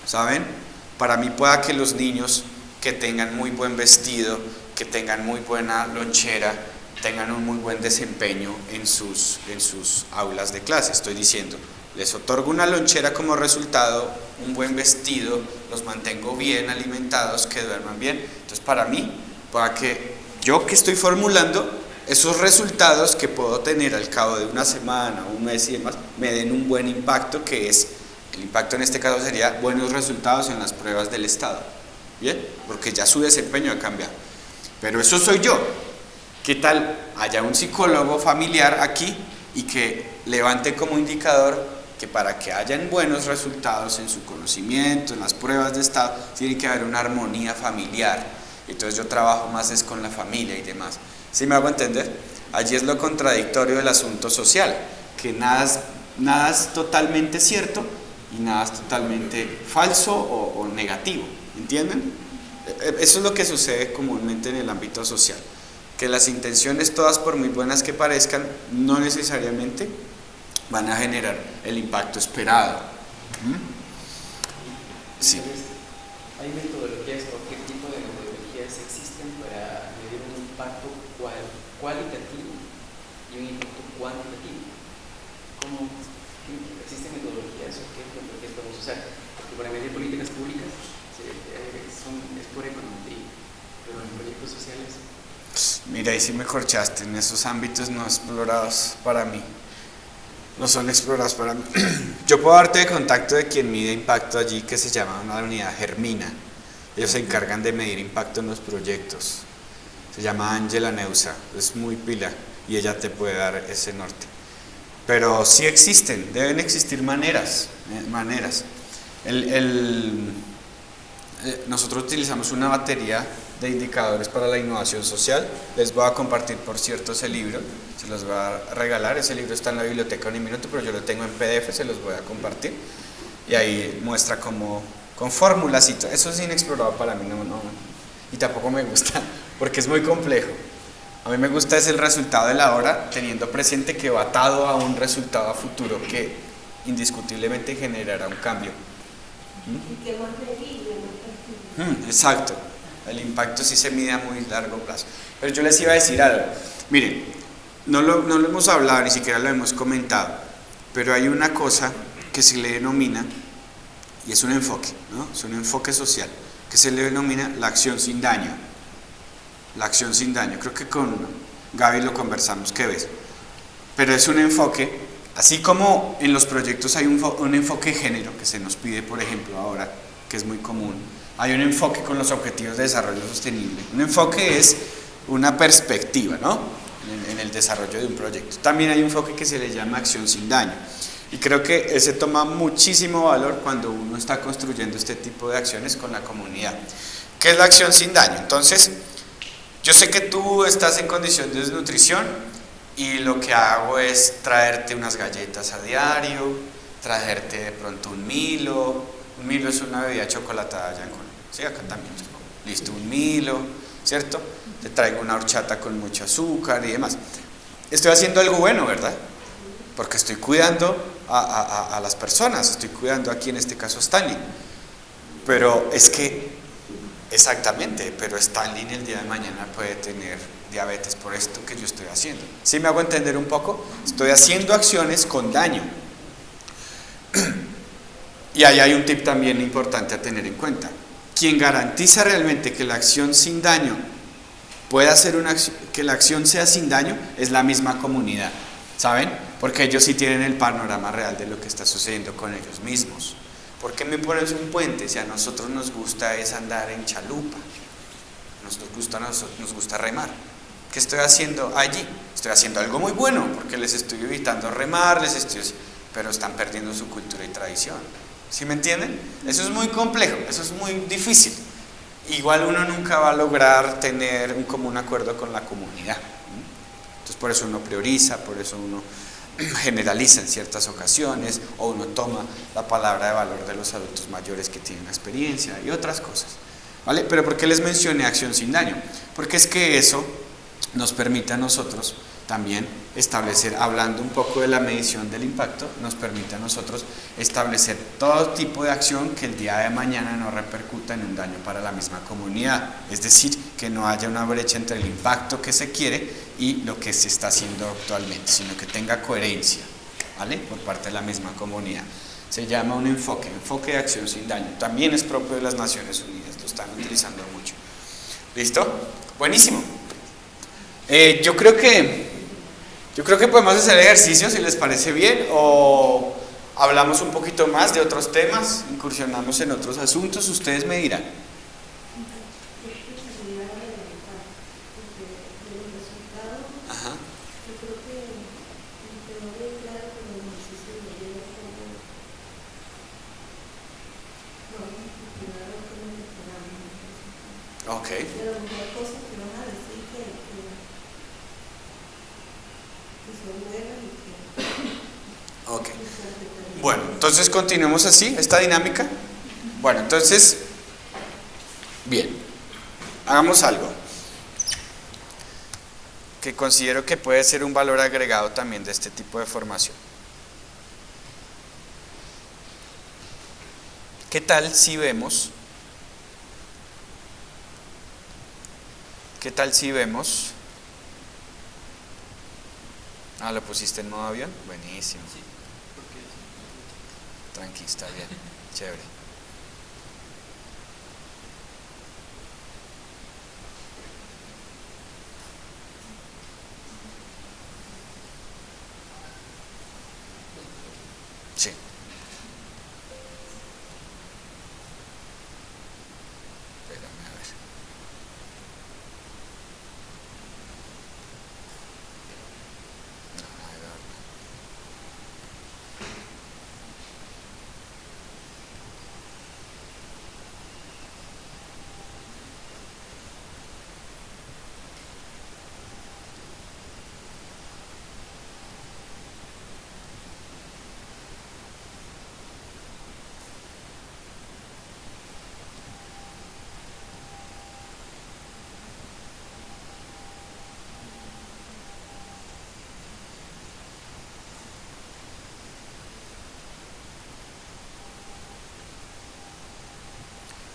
¿saben? Para mí pueda que los niños que tengan muy buen vestido, que tengan muy buena lonchera, tengan un muy buen desempeño en sus aulas de clase. Estoy diciendo, les otorgo una lonchera como resultado, un buen vestido, los mantengo bien alimentados, que duerman bien. Entonces para mí, para que yo que estoy formulando esos resultados que puedo tener al cabo de una semana, un mes y demás, me den un buen impacto, que es, el impacto en este caso sería buenos resultados en las pruebas del Estado, ¿bien? Porque ya su desempeño ha cambiado. Pero eso soy yo. ¿Qué tal haya un psicólogo familiar aquí y que levante como indicador que para que hayan buenos resultados en su conocimiento, en las pruebas de Estado, tiene que haber una armonía familiar? Entonces yo trabajo más es con la familia y demás. ¿Sí me hago entender? Allí es lo contradictorio del asunto social, que nada es totalmente cierto y nada es totalmente falso o negativo, ¿entienden? Eso es lo que sucede comúnmente en el ámbito social, que las intenciones, todas por muy buenas que parezcan, no necesariamente van a generar el impacto esperado. Sí. ¿Hay metodologías o qué tipo de metodologías existen para medir un impacto cualitativo y un impacto cuantitativo? ¿Cómo existen metodologías o qué metodologías podemos usar? Porque para medir políticas públicas es por economía, pero en proyectos sociales. Mira, ahí sí me corchaste, en esos ámbitos no explorados para mí. No son explorados para mí. Yo puedo darte de contacto de quien mide impacto allí, que se llama una unidad Germina. Ellos se encargan de medir impacto en los proyectos. Se llama Ángela Neusa, es muy pila y ella te puede dar ese norte. Pero sí existen, deben existir maneras. Nosotros utilizamos una batería de indicadores para la innovación social. Les voy a compartir, por cierto, ese libro, se los voy a regalar. Ese libro está en la biblioteca en un minuto, pero yo lo tengo en PDF, se los voy a compartir. Y ahí muestra cómo, con fórmulas y todo. Eso es inexplorado para mí, no, y tampoco me gusta, porque es muy complejo. A mí me gusta es el resultado de la hora, teniendo presente que va atado a un resultado a futuro que indiscutiblemente generará un cambio. Y que más Exacto. El impacto sí se mide a muy largo plazo. Pero yo les iba a decir algo. Miren, no lo hemos hablado, ni siquiera lo hemos comentado, pero hay una cosa que se le denomina, y es un enfoque, ¿no? Es un enfoque social, que se le denomina la acción sin daño. La acción sin daño. Creo que con Gaby lo conversamos, ¿qué ves? Pero es un enfoque, así como en los proyectos hay un enfoque de género que se nos pide, por ejemplo, ahora, que es muy común. Hay un enfoque con los objetivos de desarrollo sostenible. Un enfoque es una perspectiva, ¿no? En el desarrollo de un proyecto. También hay un enfoque que se le llama acción sin daño. Y creo que ese toma muchísimo valor cuando uno está construyendo este tipo de acciones con la comunidad. ¿Qué es la acción sin daño? Entonces, yo sé que tú estás en condición de desnutrición y lo que hago es traerte unas galletas a diario, traerte de pronto un Milo. Un Milo es una bebida chocolatada allá en Colombia. Sí, acá también. Listo, un Milo, ¿cierto? Te traigo una horchata con mucho azúcar y demás. Estoy haciendo algo bueno, ¿verdad? Porque estoy cuidando a las personas, estoy cuidando aquí en este caso a Stanley. Pero es que Exactamente, pero Stalin el día de mañana puede tener diabetes por esto que yo estoy haciendo. ¿Sí me hago entender un poco? Estoy haciendo acciones con daño. Y ahí hay un tip también importante a tener en cuenta. Quien garantiza realmente que la acción sin daño pueda hacer que la acción sea sin daño es la misma comunidad, ¿saben? Porque ellos sí tienen el panorama real de lo que está sucediendo con ellos mismos. ¿Por qué me pones un puente si a nosotros nos gusta es andar en chalupa? Nos gusta remar. ¿Qué estoy haciendo allí? Estoy haciendo algo muy bueno porque les estoy evitando remar, pero están perdiendo su cultura y tradición. ¿Sí me entienden? Eso es muy complejo, eso es muy difícil. Igual uno nunca va a lograr tener un común acuerdo con la comunidad. Entonces por eso uno prioriza, por eso uno generaliza en ciertas ocasiones, o uno toma la palabra de valor de los adultos mayores que tienen experiencia y otras cosas, ¿vale? Pero ¿por qué les mencioné acción sin daño? Porque es que eso nos permite a nosotros también establecer, hablando un poco de la medición del impacto, nos permite a nosotros establecer todo tipo de acción que el día de mañana no repercuta en un daño para la misma comunidad, es decir, que no haya una brecha entre el impacto que se quiere y lo que se está haciendo actualmente, sino que tenga coherencia, ¿vale? Por parte de la misma comunidad. Se llama un enfoque de acción sin daño, también es propio de las Naciones Unidas, lo están utilizando mucho. ¿Listo? Buenísimo. Yo creo que podemos hacer ejercicios si les parece bien, o hablamos un poquito más de otros temas, incursionamos en otros asuntos, ustedes me dirán. Ajá. Ok. Ok. Bueno, entonces continuemos así, esta dinámica. Bueno, entonces, bien, hagamos algo que considero que puede ser un valor agregado también de este tipo de formación. ¿Qué tal si vemos? Ah, ¿lo pusiste en modo avión? Buenísimo. Tranqui, está bien, chévere. Sí. Espérame a ver. No, no.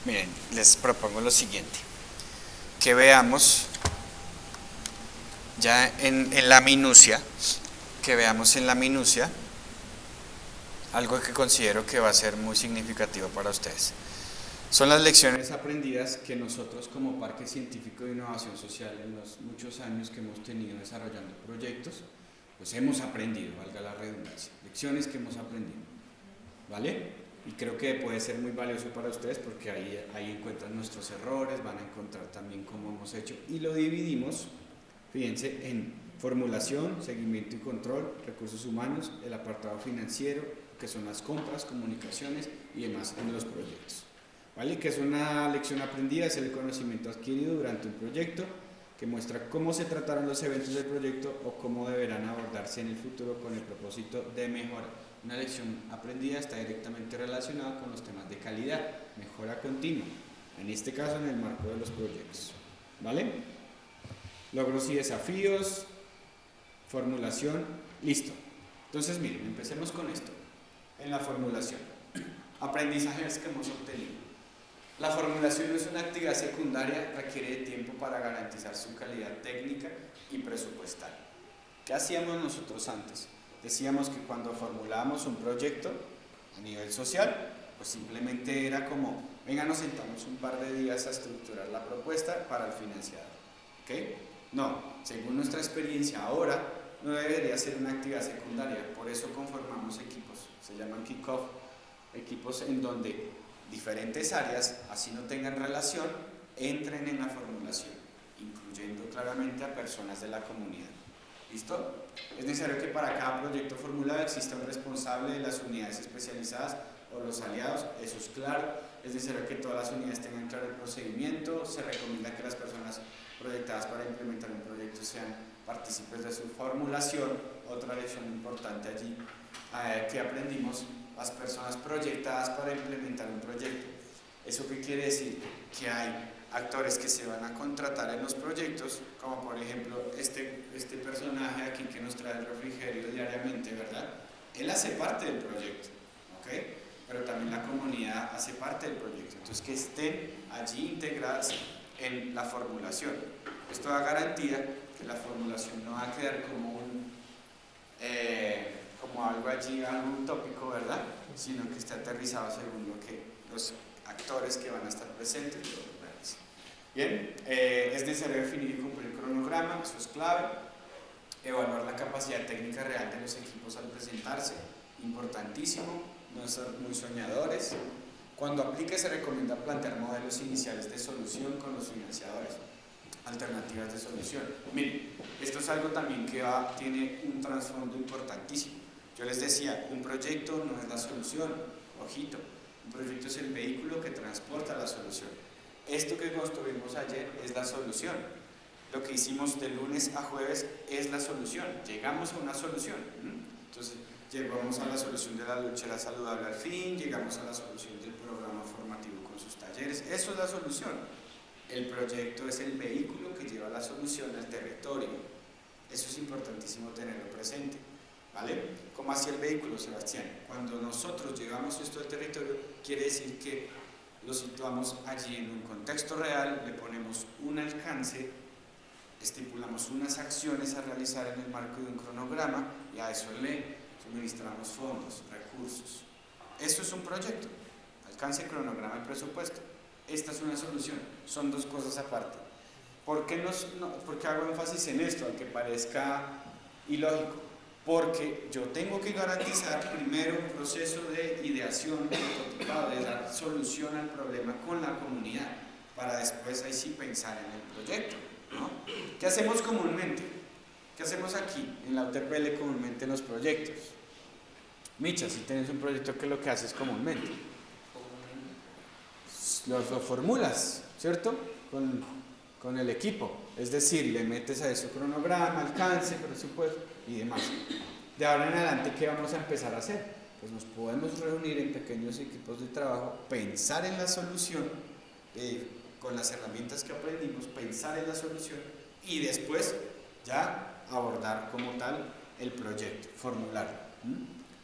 Miren, les propongo lo siguiente, que veamos ya en la minucia, algo que considero que va a ser muy significativo para ustedes. Son las lecciones aprendidas que nosotros como Parque Científico de Innovación Social en los muchos años que hemos tenido desarrollando proyectos, pues hemos aprendido, valga la redundancia, lecciones que hemos aprendido, ¿vale? Y creo que puede ser muy valioso para ustedes porque ahí encuentran nuestros errores, van a encontrar también cómo hemos hecho, y lo dividimos, fíjense, en formulación, seguimiento y control, recursos humanos, el apartado financiero, que son las compras, comunicaciones y demás en los proyectos, ¿vale? Que es una lección aprendida, es el conocimiento adquirido durante un proyecto que muestra cómo se trataron los eventos del proyecto o cómo deberán abordarse en el futuro con el propósito de mejorar. Una lección aprendida está directamente relacionada con los temas de calidad, mejora continua, en este caso en el marco de los proyectos, ¿vale? Logros y desafíos, formulación, listo. Entonces miren, empecemos con esto. En la formulación, aprendizajes que hemos obtenido. La formulación no es una actividad secundaria, requiere de tiempo para garantizar su calidad técnica y presupuestal. ¿Qué hacíamos nosotros antes? Decíamos que cuando formulábamos un proyecto a nivel social, pues simplemente era como, venga, nos sentamos un par de días a estructurar la propuesta para el financiador. ¿Ok? No, según nuestra experiencia ahora, no debería ser una actividad secundaria, por eso conformamos equipos, se llaman kick-off, equipos en donde diferentes áreas, así no tengan relación, entren en la formulación, incluyendo claramente a personas de la comunidad. ¿Listo? Es necesario que para cada proyecto formulado exista un responsable de las unidades especializadas o los aliados, eso es claro. Es necesario que todas las unidades tengan claro el procedimiento. Se recomienda que las personas proyectadas para implementar un proyecto sean partícipes de su formulación. Otra lección importante allí que aprendimos, las personas proyectadas para implementar un proyecto. ¿Eso qué quiere decir? Que hay actores que se van a contratar en los proyectos, como por ejemplo este personaje aquí que nos trae el refrigerio diariamente, ¿verdad? Él hace parte del proyecto, ¿ok? Pero también la comunidad hace parte del proyecto, entonces que estén allí integradas en la formulación. Esto da garantía que la formulación no va a quedar como como algo allí, algo utópico, ¿verdad? Sino que esté aterrizado según lo que los actores que van a estar presentes lo realicen. Bien, es necesario definir y cumplir el cronograma, eso es clave. Evaluar la capacidad técnica real de los equipos al presentarse, importantísimo, no ser muy soñadores. Cuando aplique se recomienda plantear modelos iniciales de solución con los financiadores, alternativas de solución. Miren, esto es algo también que tiene un trasfondo importantísimo. Yo les decía, un proyecto no es la solución, ojito, un proyecto es el vehículo que transporta la solución. Esto que construimos ayer es la solución. Lo que hicimos de lunes a jueves es la solución. Llegamos a una solución. Entonces, llegamos a la solución de la lonchera saludable al fin, llegamos a la solución del programa formativo con sus talleres. Eso es la solución. El proyecto es el vehículo que lleva la solución al territorio. Eso es importantísimo tenerlo presente. ¿Vale? ¿Cómo hacía el vehículo, Sebastián? Cuando nosotros llevamos esto al territorio, quiere decir que lo situamos allí en un contexto real, le ponemos un alcance, estipulamos unas acciones a realizar en el marco de un cronograma y a eso le suministramos fondos, recursos. Eso es un proyecto, alcance, cronograma y presupuesto. Esta es una solución, son dos cosas aparte. ¿Por qué hago énfasis en esto, aunque parezca ilógico? Porque yo tengo que garantizar primero un proceso de ideación, prototipado, de dar solución al problema con la comunidad, para después ahí sí pensar en el proyecto, ¿no? ¿Qué hacemos comúnmente? ¿Qué hacemos aquí en la UTPL comúnmente en los proyectos? Micha, si tienes un proyecto, ¿qué es lo que haces comúnmente? Lo formulas, ¿cierto? Con el equipo, es decir, le metes a eso cronograma, alcance, presupuesto y demás. De ahora en adelante, ¿qué vamos a empezar a hacer? Pues nos podemos reunir en pequeños equipos de trabajo, pensar en la solución, con las herramientas que aprendimos, pensar en la solución y después ya abordar como tal el proyecto, formularlo.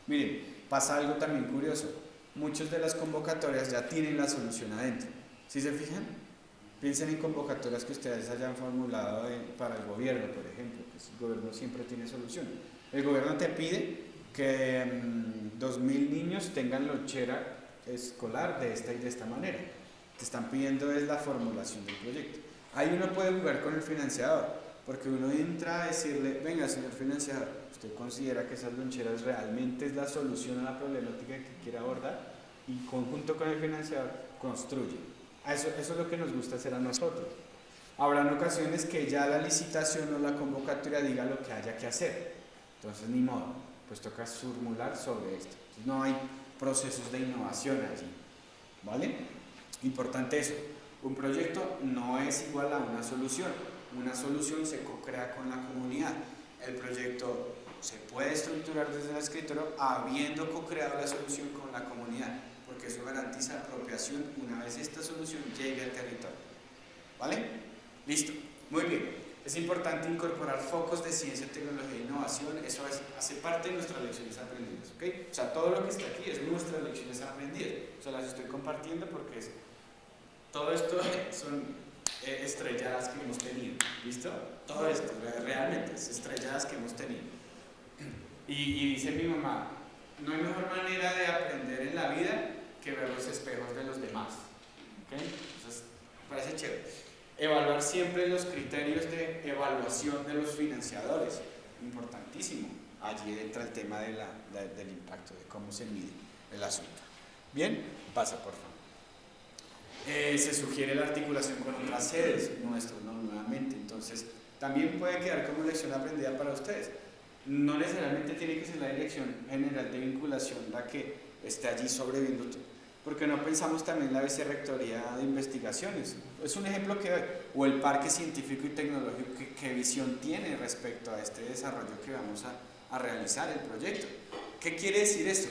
Miren, pasa algo también curioso, muchas de las convocatorias ya tienen la solución adentro, ¿sí se fijan? Piensen en convocatorias que ustedes hayan formulado para el gobierno, por ejemplo, que el gobierno siempre tiene solución. El gobierno te pide que 2.000 niños tengan lonchera escolar de esta y de esta manera. Te están pidiendo es la formulación del proyecto. Ahí uno puede jugar con el financiador, porque uno entra a decirle, venga señor financiador, ¿usted considera que esas loncheras realmente es la solución a la problemática que quiere abordar? Y conjunto con el financiador construye. Eso es lo que nos gusta hacer a nosotros. Habrán ocasiones que ya la licitación o la convocatoria diga lo que haya que hacer. Entonces, ni modo, pues toca formular sobre esto. Entonces, no hay procesos de innovación allí. ¿Vale? Importante eso. Un proyecto no es igual a una solución. Una solución se co-crea con la comunidad. El proyecto se puede estructurar desde el escritorio habiendo co-creado la solución con la comunidad, porque eso garantiza apropiación una vez esta solución llegue al territorio. ¿Vale? Listo. Muy bien. Es importante incorporar focos de ciencia, tecnología e innovación. Eso hace parte de nuestras lecciones aprendidas. ¿Ok? O sea, todo lo que está aquí es nuestras lecciones aprendidas. O sea, las estoy compartiendo porque es Todo esto son estrelladas que hemos tenido, ¿listo? Todo esto realmente es estrelladas que hemos tenido. Y dice mi mamá, no hay mejor manera de aprender en la vida que ver los espejos de los demás. ¿Okay? Entonces, parece chévere. Evaluar siempre los criterios de evaluación de los financiadores, importantísimo. Allí entra el tema del impacto, de cómo se mide el asunto. Bien, pasa por favor. Se sugiere la articulación con otras sedes nuestras, ¿no? Nuevamente, entonces también puede quedar como lección aprendida para ustedes. No necesariamente tiene que ser la Dirección General de Vinculación la que esté allí sobreviviendo, porque no pensamos también la Vicerrectoría de Investigaciones. Es un ejemplo o el Parque Científico y Tecnológico, ¿qué visión tiene respecto a este desarrollo que vamos a realizar, el proyecto? ¿Qué quiere decir esto?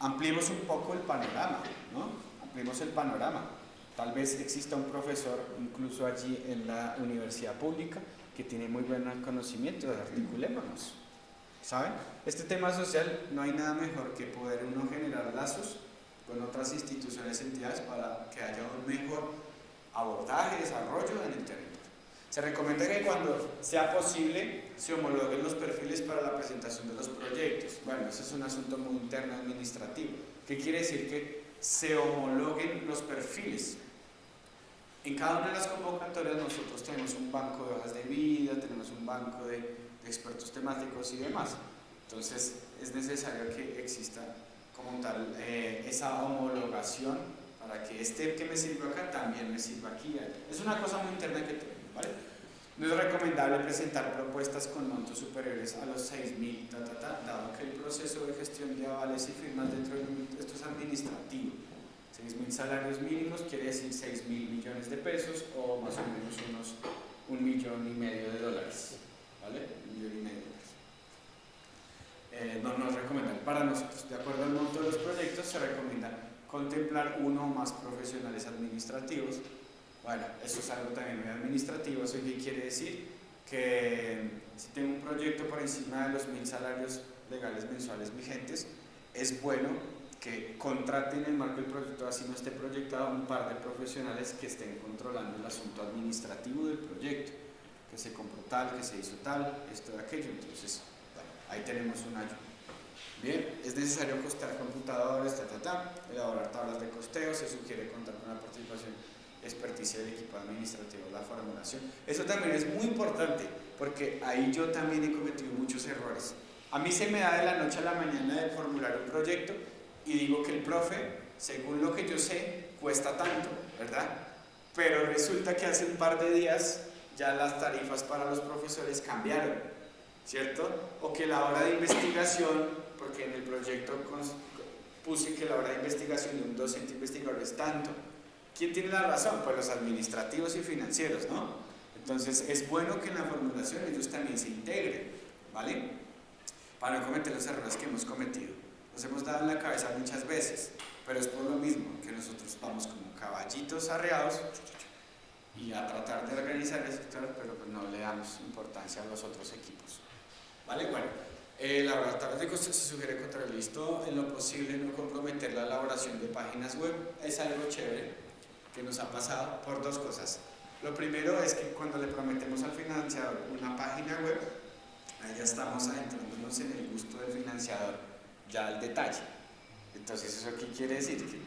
Ampliemos un poco el panorama, ¿no? Ampliemos el panorama. Tal vez exista un profesor, incluso allí en la universidad pública, que tiene muy buen conocimiento, articulémonos. ¿Saben? Este tema social no hay nada mejor que poder uno generar lazos con otras instituciones, entidades, para que haya un mejor abordaje, desarrollo en el territorio. Se recomienda que cuando sea posible se homologuen los perfiles para la presentación de los proyectos. Bueno, eso es un asunto muy interno administrativo. ¿Qué quiere decir? Que se homologuen los perfiles. En cada una de las convocatorias nosotros tenemos un banco de hojas de vida, tenemos un banco de expertos temáticos y demás. Entonces es necesario que exista como tal esa homologación para que este que me sirve acá también me sirva aquí. Es una cosa muy interna que tenemos, ¿vale? No es recomendable presentar propuestas con montos superiores a los 6.000, dado que el proceso de gestión de avales y firmas dentro de esto es administrativo. 6.000 salarios mínimos quiere decir 6.000 millones de pesos o más o menos unos $1,5 millones, ¿vale? $1,5 millones. No es recomendable para nosotros. De acuerdo al monto de los proyectos se recomienda contemplar uno o más profesionales administrativos. Bueno, eso es algo también muy administrativo. ¿Eso qué quiere decir? Que si tengo un proyecto por encima de los 1.000 salarios legales mensuales vigentes, es bueno que contraten en el marco del proyecto, así no esté proyectado, un par de profesionales que estén controlando el asunto administrativo del proyecto, que se compró tal, que se hizo tal, esto y aquello. Entonces, bueno, ahí tenemos un ayuda. Bien, es necesario costear computadores, elaborar tablas de costeo, se sugiere contar con la participación experticia del equipo administrativo, la formulación. Eso también es muy importante, porque ahí yo también he cometido muchos errores. A mí se me da de la noche a la mañana de formular un proyecto y digo que el profe, según lo que yo sé, cuesta tanto, ¿verdad? Pero resulta que hace un par de días ya las tarifas para los profesores cambiaron, ¿cierto? O que la hora de investigación, porque en el proyecto puse que la hora de investigación de un docente investigador es tanto. ¿Quién tiene la razón? Pues los administrativos y financieros, ¿no? Entonces es bueno que en la formulación ellos también se integren, ¿vale? Para no cometer los errores que hemos cometido. Nos hemos dado en la cabeza muchas veces, pero es por lo mismo que nosotros vamos como caballitos arreados y a tratar de organizar el sector, pero pues no le damos importancia a los otros equipos, ¿vale? Bueno, elaborar tablas de costos, se sugiere control listo, en lo posible no comprometer la elaboración de páginas web. Es algo chévere que nos ha pasado por dos cosas. Lo primero es que cuando le prometemos al financiador una página web, ahí ya estamos adentrándonos en el gusto del financiador, ya al detalle. Entonces, ¿eso qué quiere decir? Que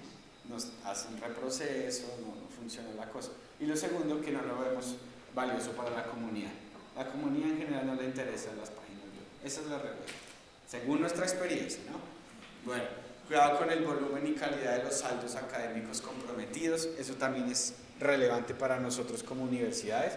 nos hace un reproceso, no funciona la cosa. Y lo segundo, que no lo vemos valioso para la comunidad. La comunidad en general no le interesan las páginas web. Esa es la realidad, según nuestra experiencia, ¿no? Bueno, cuidado con el volumen y calidad de los saldos académicos comprometidos. Eso también es relevante para nosotros como universidades.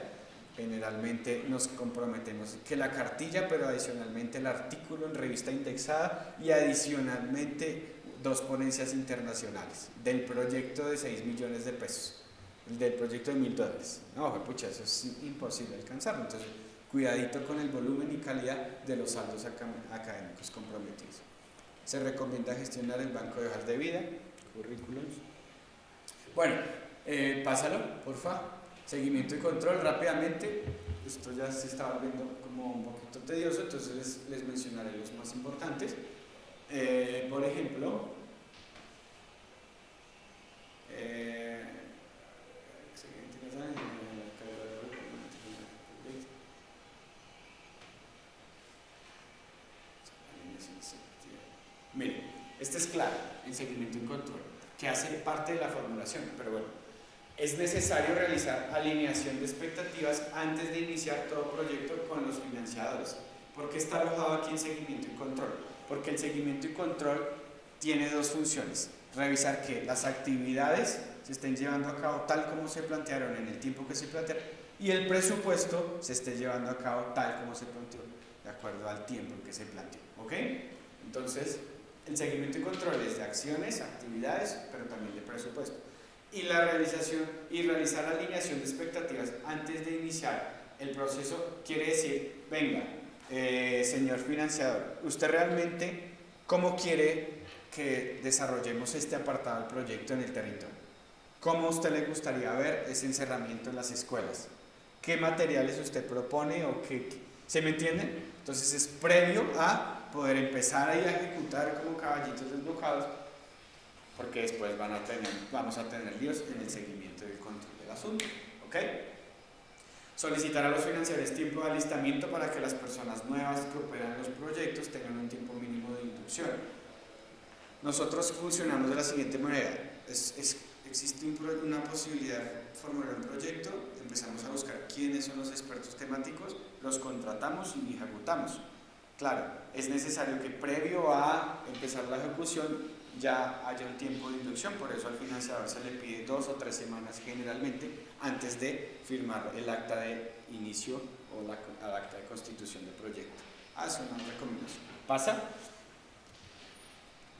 Generalmente nos comprometemos que la cartilla, pero adicionalmente el artículo en revista indexada y adicionalmente 2 ponencias internacionales del proyecto de 6 millones de pesos, del proyecto de $1.000. No, pucha, eso es imposible alcanzarlo. Entonces, cuidadito con el volumen y calidad de los saldos académicos comprometidos. Se recomienda gestionar el banco de hojas de vida, currículums. Bueno, pásalo, porfa. Seguimiento y control rápidamente. Esto ya se está volviendo como un poquito tedioso, entonces les mencionaré los más importantes. Por ejemplo, Este es claro, en seguimiento y control, que hace parte de la formulación, pero bueno, es necesario realizar alineación de expectativas antes de iniciar todo proyecto con los financiadores. ¿Por qué está alojado aquí en seguimiento y control? Porque el seguimiento y control tiene dos funciones: revisar que las actividades se estén llevando a cabo tal como se plantearon en el tiempo que se plantearon y el presupuesto se esté llevando a cabo tal como se planteó, de acuerdo al tiempo en que se planteó. ¿Ok? Entonces, el seguimiento y control es de acciones, actividades, pero también de presupuesto. Y la realización y realizar la alineación de expectativas antes de iniciar el proceso quiere decir, venga, señor financiador, ¿usted realmente cómo quiere que desarrollemos este apartado del proyecto en el territorio? ¿Cómo a usted le gustaría ver ese encerramiento en las escuelas? ¿Qué materiales usted propone o qué? ¿Se me entiende? Entonces es previo a poder empezar a ejecutar como caballitos desbocados, porque después vamos a tener líos en el seguimiento y el control del asunto. ¿Ok? Solicitar a los financiadores tiempo de alistamiento para que las personas nuevas que operan los proyectos tengan un tiempo mínimo de inducción. Nosotros funcionamos de la siguiente manera: existe una posibilidad de formular un proyecto, empezamos a buscar quiénes son los expertos temáticos, los contratamos y ejecutamos. Claro, es necesario que previo a empezar la ejecución ya haya un tiempo de inducción, por eso al financiador se le pide 2 o 3 semanas generalmente antes de firmar el acta de inicio o el acta de constitución del proyecto. Es una recomendación. ¿Pasa?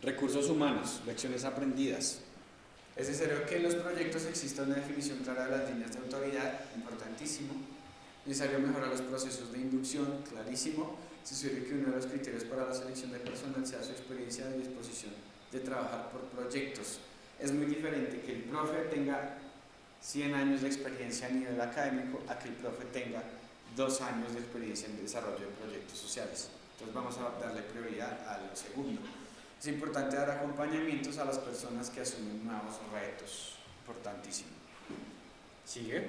Recursos humanos, lecciones aprendidas. Es necesario que en los proyectos exista una definición clara de las líneas de autoridad, importantísimo. Necesario mejorar los procesos de inducción, clarísimo. Se sugiere que uno de los criterios para la selección de personal sea su experiencia y disposición de trabajar por proyectos. Es muy diferente que el profe tenga 100 años de experiencia a nivel académico a que el profe tenga 2 años de experiencia en desarrollo de proyectos sociales. Entonces vamos a darle prioridad al segundo. Es importante dar acompañamientos a las personas que asumen nuevos retos, importantísimo. Sigue.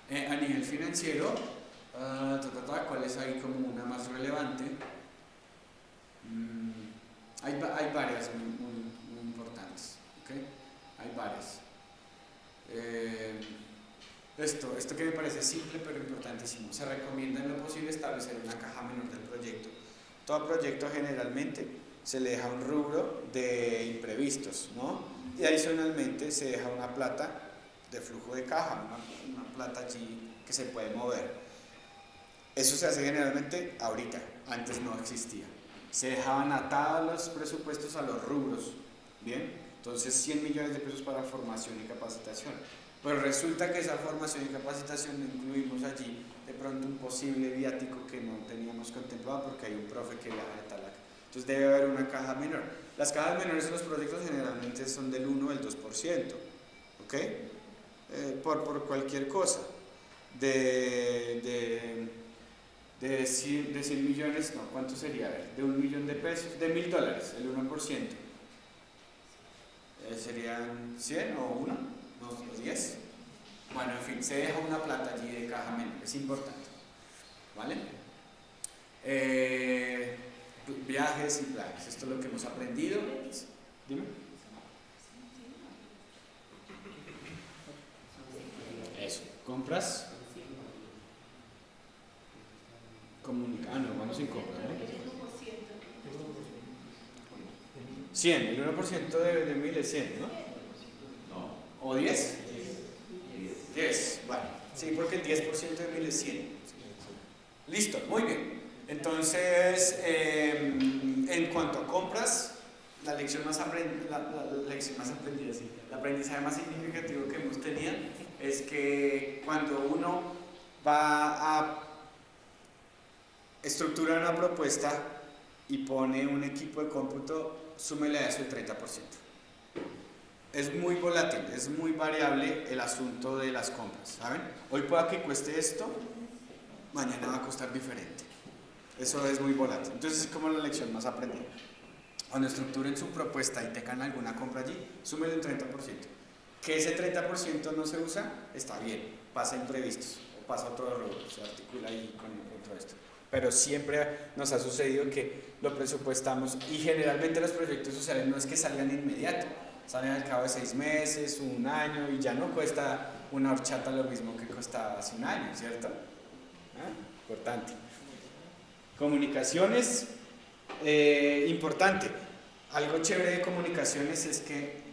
A nivel financiero, ¿cuál es ahí como una más relevante? Hay varias muy importantes, ¿okay? Hay varias. Esto que me parece simple pero importantísimo: se recomienda en lo posible establecer una caja menor del proyecto. Todo proyecto generalmente se le deja un rubro de imprevistos, ¿no? Y adicionalmente se deja una plata de flujo de caja, una plata allí que se puede mover. Eso se hace generalmente ahorita, antes no existía. Se dejaban atados los presupuestos a los rubros, ¿bien? Entonces 100 millones de pesos para formación y capacitación. Pero resulta que esa formación y capacitación incluimos allí de pronto un posible viático que no teníamos contemplado porque hay un profe que viaja de tal acá. Entonces debe haber una caja menor. Las cajas menores en los proyectos generalmente son del 1 o del 2%, ¿ok? Por cualquier cosa. De 100 millones, no, ¿cuánto sería? A ver, de 1 millón de pesos, de $1000, el 1%. ¿Serían 100 o 1? ¿No, 10? Bueno, en fin, se deja una plata allí de caja menor, es importante. ¿Vale? Viajes y planes, esto es lo que hemos aprendido. Dime. Eso, compras. No, vamos en compra, ¿no? 100, el 1% de 1000 es 100, ¿no? ¿O 10? 10, vale. Sí, porque el 10% de 1000 es 100. Listo, muy bien. Entonces, en cuanto a compras, la lección más aprendida, sí, el aprendizaje más significativo que hemos tenido es que cuando uno va a estructurar una propuesta y pone un equipo de cómputo, súmele a eso el 30%. Es muy volátil, es muy variable el asunto de las compras, ¿saben? Hoy pueda que cueste esto, mañana va a costar diferente. Eso es muy volátil. Entonces es como la lección más aprendida. Cuando estructuren su propuesta y tengan alguna compra allí, súmele un 30%. Que ese 30% no se usa, está bien, pasa imprevistos o pasa otro rubro, se articula ahí con otro esto. pero siempre nos ha sucedido que lo presupuestamos y generalmente los proyectos sociales no es que salgan inmediato, salen al cabo de 6 meses, un año y ya no cuesta una horchata lo mismo que costaba hace un año, ¿cierto? Importante. Comunicaciones, importante. Algo chévere de comunicaciones es que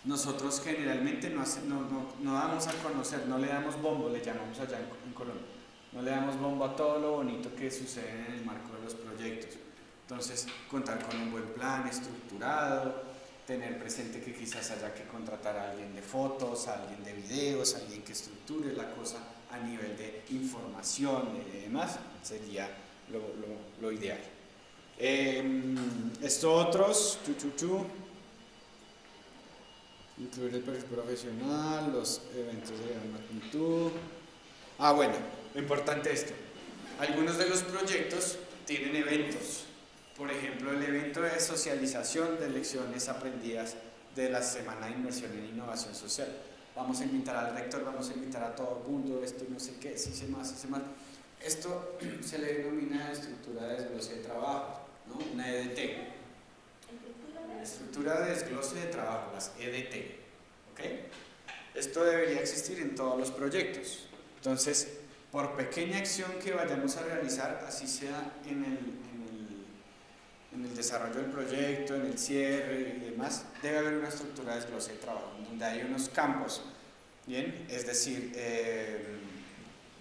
nosotros generalmente no damos a conocer, no le damos bombo, le llamamos allá en Colombia, no le damos bombo a todo lo bonito que sucede en el marco de los proyectos. Entonces, contar con un buen plan estructurado, tener presente que quizás haya que contratar a alguien de fotos, a alguien de videos, a alguien que estructure la cosa a nivel de información y demás, sería lo ideal. Otros, incluir el perfil profesional, los eventos de gran magnitud. Bueno, lo importante es esto. Algunos de los proyectos tienen eventos. Por ejemplo, el evento de socialización de lecciones aprendidas de la Semana de Inversión en Innovación Social. Vamos a invitar al rector, vamos a invitar a todo el mundo, esto no sé qué, si se más. Esto se le denomina estructura de desglose de trabajo, ¿no? Una EDT. Estructura de desglose de trabajo, las EDT. ¿Ok? Esto debería existir en todos los proyectos. Entonces, por pequeña acción que vayamos a realizar, así sea en el desarrollo del proyecto, en el cierre y demás, debe haber una estructura de desglose de trabajo, donde hay unos campos. Bien, es decir,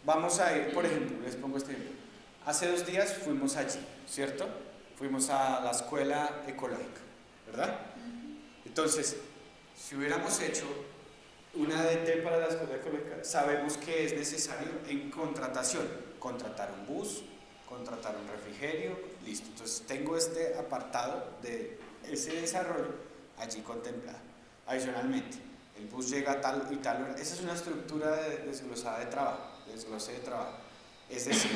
vamos a ir, por ejemplo, les pongo este ejemplo. Hace 2 días fuimos allí, ¿cierto? Fuimos a la escuela ecológica, ¿verdad? Entonces, si hubiéramos hecho una ADT para la escuela ecológica, sabemos que es necesario en contratación, contratar un bus, contratar un refrigerio, listo. Entonces, tengo este apartado de ese desarrollo allí contemplado. Adicionalmente, el bus llega a tal y tal hora. Esa es una estructura desglosada de trabajo, desglose de trabajo. Es decir,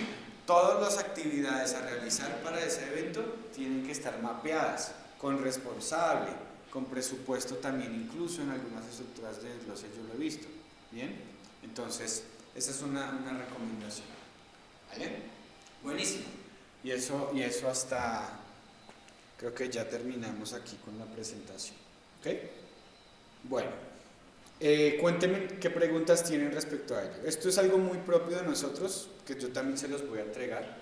todas las actividades a realizar para ese evento tienen que estar mapeadas, con responsable, con presupuesto también, incluso en algunas estructuras de desglose yo lo he visto. ¿Bien? Entonces, esa es una recomendación. ¿Vale? Buenísimo. Y eso hasta, creo que ya terminamos aquí con la presentación. ¿Ok? Bueno, cuéntenme qué preguntas tienen respecto a ello. Esto es algo muy propio de nosotros, que yo también se los voy a entregar.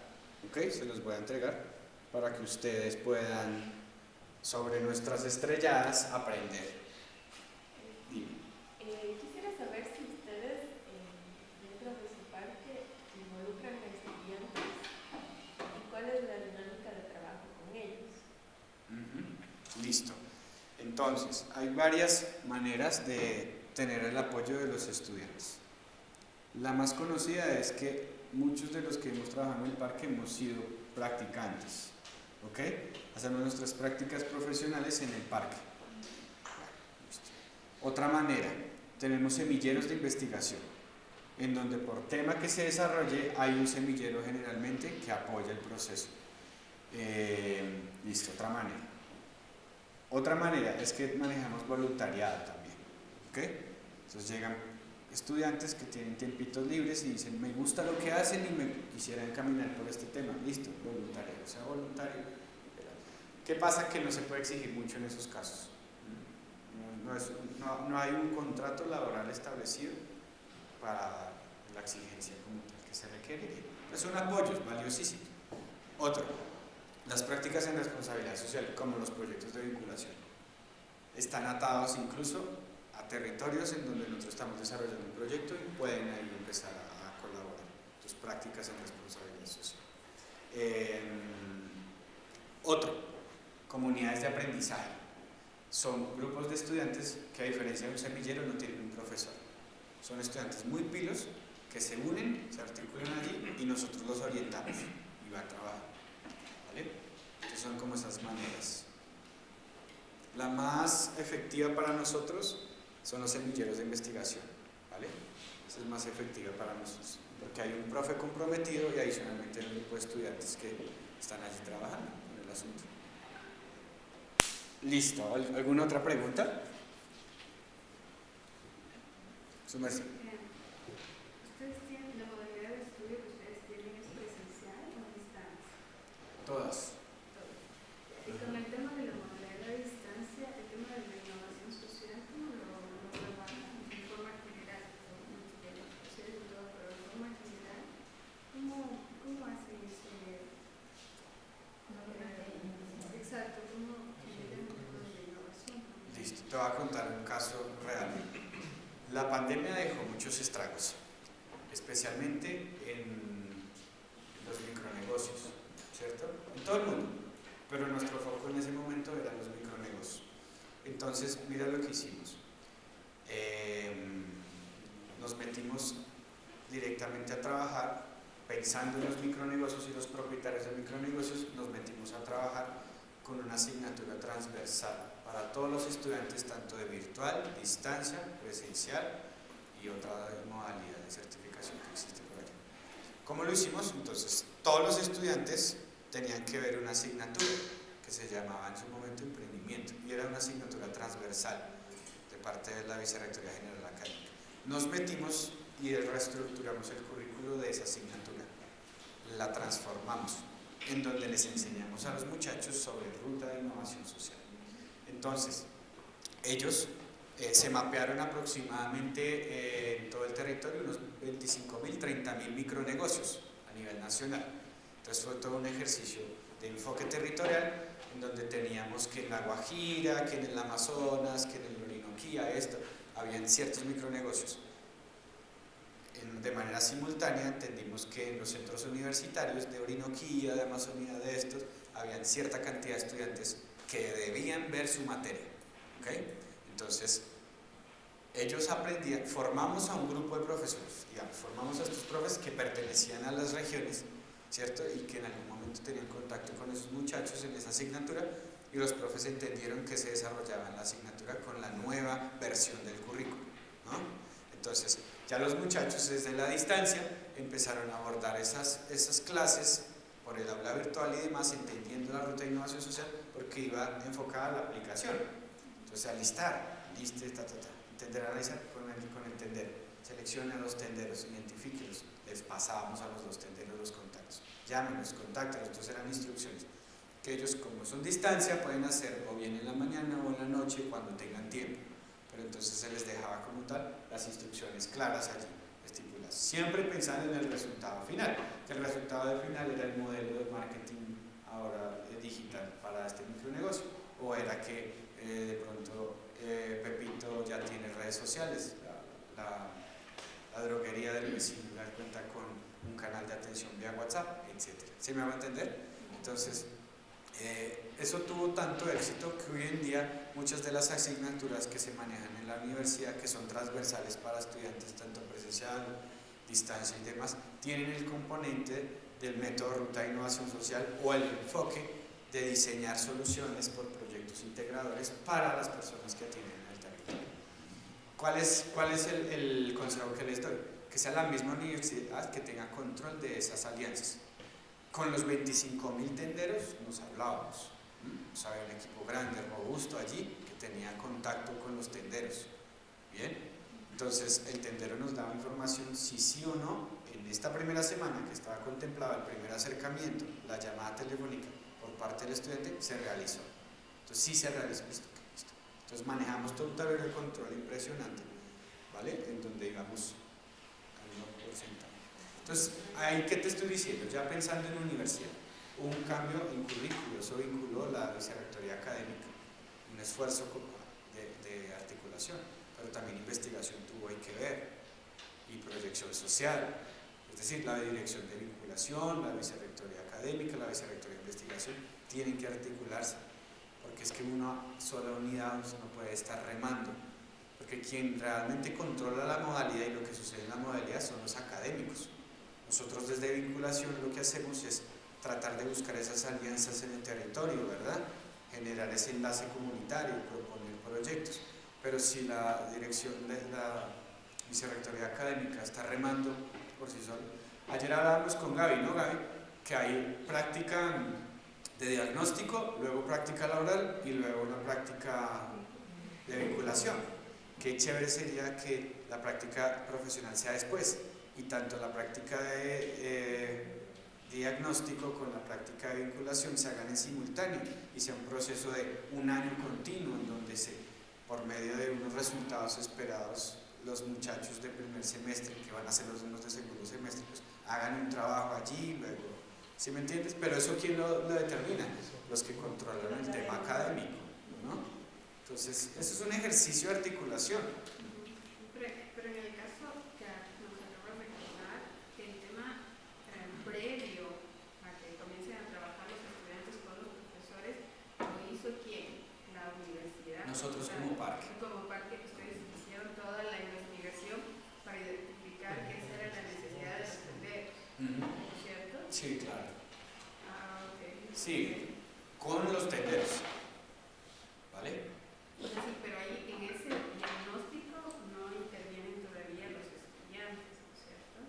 ¿Ok? Se los voy a entregar para que ustedes puedan, sobre nuestras estrelladas, aprender. Dime. Quisiera saber si ustedes dentro de su parque involucran a estudiantes y cuál es la dinámica de trabajo con ellos. Listo. Entonces, hay varias maneras de tener el apoyo de los estudiantes. La más conocida es que muchos de los que hemos trabajado en el parque hemos sido practicantes. ¿Ok? Hacemos nuestras prácticas profesionales en el parque. Otra manera, tenemos semilleros de investigación, en donde por tema que se desarrolle hay un semillero generalmente que apoya el proceso. Listo, otra manera. Otra manera es que manejamos voluntariado también. ¿Ok? Entonces llegan estudiantes que tienen tiempitos libres y dicen, me gusta lo que hacen y me quisiera encaminar por este tema. Listo, voluntario, o sea, voluntario. ¿Qué pasa? Que no se puede exigir mucho en esos casos. No hay un contrato laboral establecido para la exigencia como tal que se requiere. Son apoyos valiosísimos. Otro, las prácticas en responsabilidad social, como los proyectos de vinculación, están atados incluso a territorios en donde nosotros estamos desarrollando un proyecto y pueden ahí empezar a colaborar. Entonces, prácticas en responsabilidad social. Otro, comunidades de aprendizaje. Son grupos de estudiantes que, a diferencia de un semillero, no tienen un profesor. Son estudiantes muy pilos que se unen, se articulan allí y nosotros los orientamos y van a trabajar. ¿Vale? Entonces son como esas maneras. La más efectiva para nosotros son los semilleros de investigación. ¿Vale? Esa es más efectiva para nosotros, porque hay un profe comprometido y adicionalmente un grupo de estudiantes que están allí trabajando con el asunto. Listo. ¿Alguna otra pregunta? Su merced. ¿Ustedes tienen la modalidad de estudio que ustedes tienen es presencial o te voy a contar un caso real. La pandemia dejó muchos estragos, especialmente en los micronegocios, ¿cierto? En todo el mundo, pero nuestro foco en ese momento eran los micronegocios. Entonces, mira lo que hicimos. Nos metimos directamente a trabajar, pensando en los micronegocios y los propietarios de micronegocios, nos metimos a trabajar con una asignatura transversal para todos los estudiantes, tanto de virtual, distancia, presencial y otra modalidad de certificación que existe por allá. ¿Cómo lo hicimos? Entonces, todos los estudiantes tenían que ver una asignatura que se llamaba en su momento emprendimiento y era una asignatura transversal de parte de la Vicerrectoría General Académica. Nos metimos y reestructuramos el currículo de esa asignatura, la transformamos, en donde les enseñamos a los muchachos sobre ruta de innovación social. Entonces, ellos se mapearon aproximadamente en todo el territorio unos 25.000, 30.000 micronegocios a nivel nacional. Entonces fue todo un ejercicio de enfoque territorial en donde teníamos que en La Guajira, que en el Amazonas, que en el Orinoquía, habían ciertos micronegocios. De manera simultánea entendimos que en los centros universitarios de Orinoquía, de Amazonía, de estos, habían cierta cantidad de estudiantes que debían ver su materia, ¿okay? Entonces, ellos aprendían, formamos a un grupo de profesores, digamos, formamos a estos profes que pertenecían a las regiones, ¿cierto? Y que en algún momento tenían contacto con esos muchachos en esa asignatura, y los profes entendieron que se desarrollaba en la asignatura con la nueva versión del currículo, ¿no? Entonces, ya los muchachos desde la distancia empezaron a abordar esas clases por el aula virtual y demás, entendiendo la ruta de innovación social, porque iba enfocada a la aplicación. Entonces, alistar, entender, analizar con entender, seleccione a los tenderos, identifíquelos, les pasábamos a los dos tenderos los contactos, llámenos, contáctelos, entonces eran instrucciones que ellos, como son distancia, pueden hacer o bien en la mañana o en la noche cuando tengan tiempo. Pero entonces se les dejaba como tal las instrucciones claras allí, estipuladas. Siempre pensando en el resultado final, que el resultado final era el modelo de marketing ahora digital para este micronegocio, o era que de pronto Pepito ya tiene redes sociales, la droguería del vecino ya cuenta con un canal de atención vía WhatsApp, etc. ¿Sí me va a entender? Entonces, eso tuvo tanto éxito que hoy en día muchas de las asignaturas que se manejan en la universidad, que son transversales para estudiantes tanto presencial, distancia y demás, tienen el componente del método Ruta de Innovación Social o el enfoque de diseñar soluciones por proyectos integradores para las personas que atienden en el territorio. ¿Cuál es el consejo que les doy? Que sea la misma universidad que tenga control de esas alianzas. Con los 25.000 tenderos nos hablábamos, había un equipo grande, robusto allí, que tenía contacto con los tenderos, ¿bien? Entonces el tendero nos daba información si sí o no, en esta primera semana que estaba contemplado el primer acercamiento, la llamada telefónica por parte del estudiante, se realizó. Entonces sí se realizó, listo. Entonces manejamos todo un tablero de control impresionante, ¿vale? En donde íbamos al 1%. Entonces, ahí, ¿qué te estoy diciendo? Ya pensando en universidad, hubo un cambio en currículo, eso vinculó la Vicerrectoría Académica, un esfuerzo de articulación, pero también investigación tuvo que ver, y proyección social, es decir, la Dirección de Vinculación, la Vicerrectoría Académica, la Vicerrectoría de Investigación, tienen que articularse, porque es que una sola unidad no puede estar remando, porque quien realmente controla la modalidad y lo que sucede en la modalidad son los académicos. Nosotros desde vinculación lo que hacemos es tratar de buscar esas alianzas en el territorio, ¿verdad? Generar ese enlace comunitario, proponer proyectos. Pero si la dirección de la Vicerrectoría Académica está remando por sí sola. Ayer hablábamos con Gaby, ¿no, Gaby? Que hay práctica de diagnóstico, luego práctica laboral y luego una práctica de vinculación. Qué chévere sería que la práctica profesional sea después. Y tanto la práctica de diagnóstico con la práctica de vinculación se hagan en simultáneo y sea un proceso de un año continuo en donde por medio de unos resultados esperados, los muchachos de primer semestre que van a ser los de segundo semestre, pues hagan un trabajo allí, luego, ¿sí me entiendes? Pero eso ¿quién lo determina? Los que controlan el tema académico, ¿no? Entonces, eso es un ejercicio de articulación. Pero en el caso que nos acabas de contar, que el tema previo a que comiencen a trabajar los estudiantes con los profesores, ¿lo hizo quién? La universidad. Nosotros como parque. Como parque, ustedes hicieron toda la investigación para identificar qué era la necesidad de los tenderos, ¿cierto? Sí, claro. Ah, ok. Sí, con los tenderos. ¿Vale? Sí, pero ahí en ese diagnóstico no intervienen todavía los estudiantes, ¿no es cierto?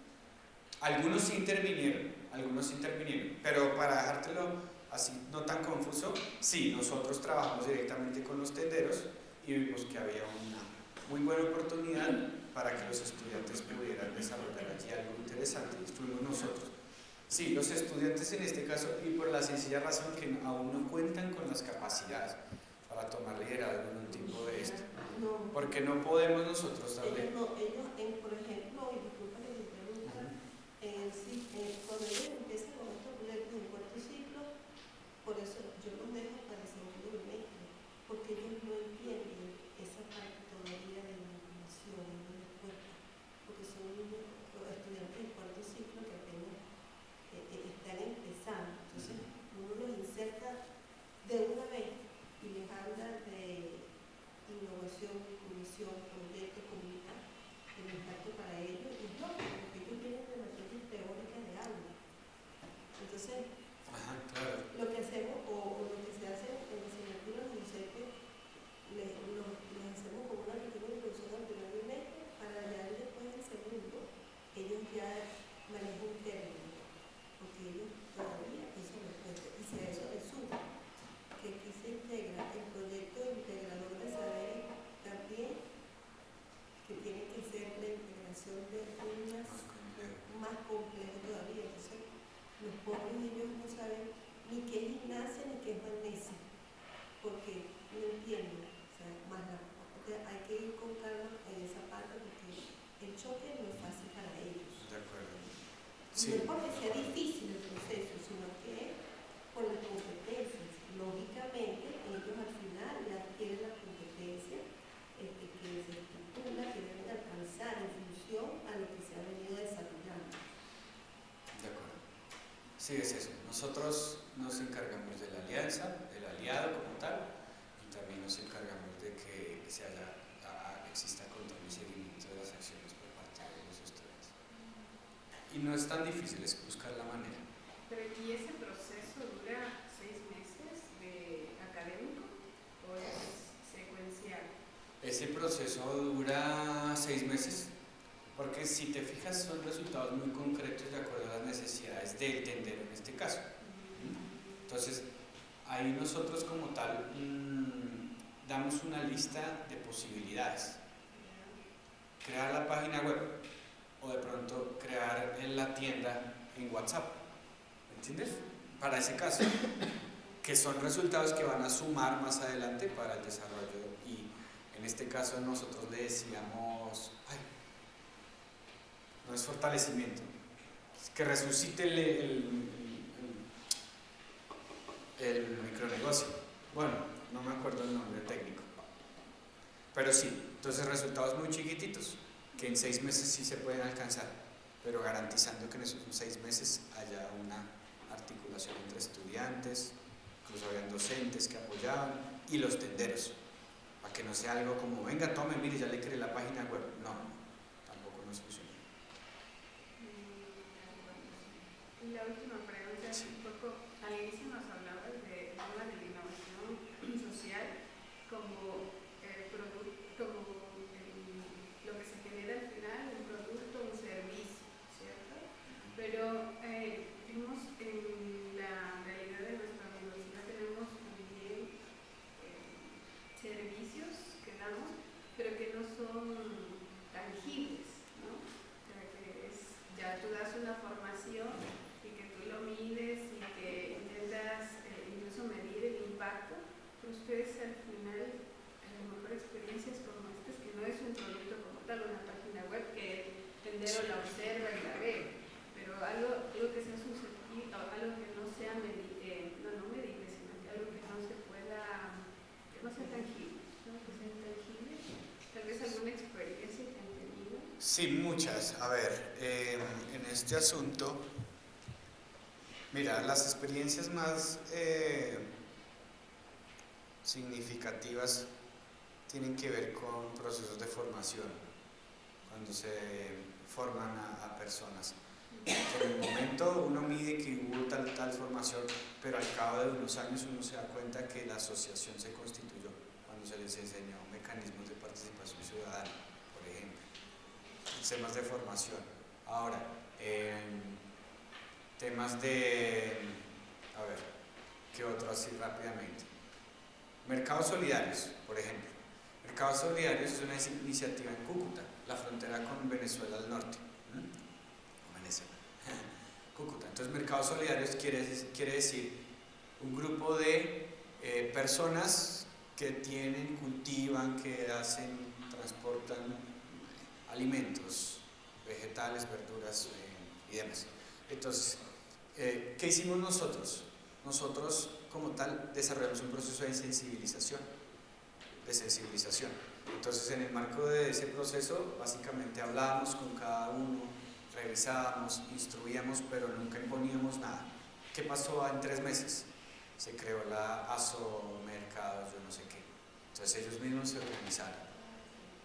Algunos sí intervinieron, pero para dejártelo así no tan confuso, sí, nosotros trabajamos directamente con los tenderos y vimos que había una muy buena oportunidad para que los estudiantes pudieran desarrollar allí algo interesante, y fuimos nosotros. Sí, los estudiantes en este caso, y por la sencilla razón que aún no cuentan con las capacidades para tomar liderazgo en un tipo de esto. No. Porque no podemos nosotros darle... Ellos, por ejemplo, y disculpa que te pregunta, cuando ellos empiezan con estos proyectos en cuarto ciclo, por eso yo los dejo para el segundo bimestre, porque ellos no entienden esa parte todavía de la información de la escuela, porque son estudiantes de cuarto ciclo que apenas están empezando. Entonces, uno los inserta de una vez y les habla de innovación, comisión, proyecto, comunidad, el impacto para ellos, y no, porque ellos vienen de materias teóricas de aula. Entonces, claro. lo que hacemos, o lo que se hace en la asignatura de UNICEF, les hacemos como una pequeña introducción al primer bimestre, para ya después del segundo, ellos ya manejan un término, porque ellos todavía eso les cuesta, y si a eso les suma que aquí se integra el proyecto integrador de saberes también, que tiene que ser la integración de unas más complejo todavía. Entonces, los pobres ellos no saben ni qué es gimnasia ni qué es magnesia, porque no entienden. O sea, hay que ir con calma en esa parte, porque el choque no es fácil para ellos. De acuerdo. Sí. No es porque sea difícil el proceso, sino que es por las competencias. Lógicamente, ellos al final ya adquieren la competencia que se estipula, que deben alcanzar en función a lo que se ha venido desarrollando. De acuerdo. Sí, es eso. Nosotros nos encargamos de la alianza, del aliado como tal, y también nos encargamos de que exista control y seguimiento de las acciones por parte de los estudiantes. Y no es tan difícil, es buscar la manera. Pero ¿y ese proceso dura 6 meses de académico o es secuencial? Ese proceso dura 6 meses, porque si te fijas son resultados muy concretos de acuerdo a las necesidades del tendero en este caso. Entonces, ahí nosotros como tal damos una lista de posibilidades. Crear la página web o de pronto crear la tienda en WhatsApp. ¿Entiendes? Para ese caso, que son resultados que van a sumar más adelante para el desarrollo, y en este caso nosotros le decíamos, no es fortalecimiento, es que resucite el micronegocio. Bueno, no me acuerdo el nombre técnico, pero sí, entonces resultados muy chiquititos que en 6 meses sí se pueden alcanzar, pero garantizando que en esos 6 meses haya una articulación entre estudiantes, incluso habían docentes que apoyaban, y los tenderos, para que no sea algo como, venga, tome, mire, ya le creé la página web. No, tampoco nos funciona. Y la última pregunta es un poco, al inicio nos hablabas de la innovación social como lo que se genera al final, un producto, un servicio, ¿cierto? Pero vimos en la realidad de nuestra universidad tenemos también servicios que damos, pero que no son tangibles, ¿no? O sea, que ya tú das una formación y que tú Sí, muchas. A ver, en este asunto, mira, las experiencias más significativas tienen que ver con procesos de formación, cuando se forman a personas. En el momento uno mide que hubo tal formación, pero al cabo de unos años uno se da cuenta que la asociación se constituyó cuando se les enseñó mecanismos de participación ciudadana, por ejemplo, temas de formación. Ahora, temas de, a ver, ¿qué otro así rápidamente? Mercados solidarios, por ejemplo. Mercados solidarios es una iniciativa en Cúcuta, la frontera con Venezuela al norte. Venezuela. Cúcuta. Entonces, mercados solidarios quiere decir un grupo de personas que tienen, cultivan, que hacen, transportan alimentos, vegetales, verduras y demás. Entonces, ¿qué hicimos nosotros? Nosotros, como tal, desarrollamos un proceso de sensibilización. Entonces, en el marco de ese proceso, básicamente hablábamos con cada uno, revisábamos, instruíamos, pero nunca imponíamos nada. ¿Qué pasó en 3 meses? Se creó la ASO Mercados, yo no sé qué. Entonces, ellos mismos se organizaron.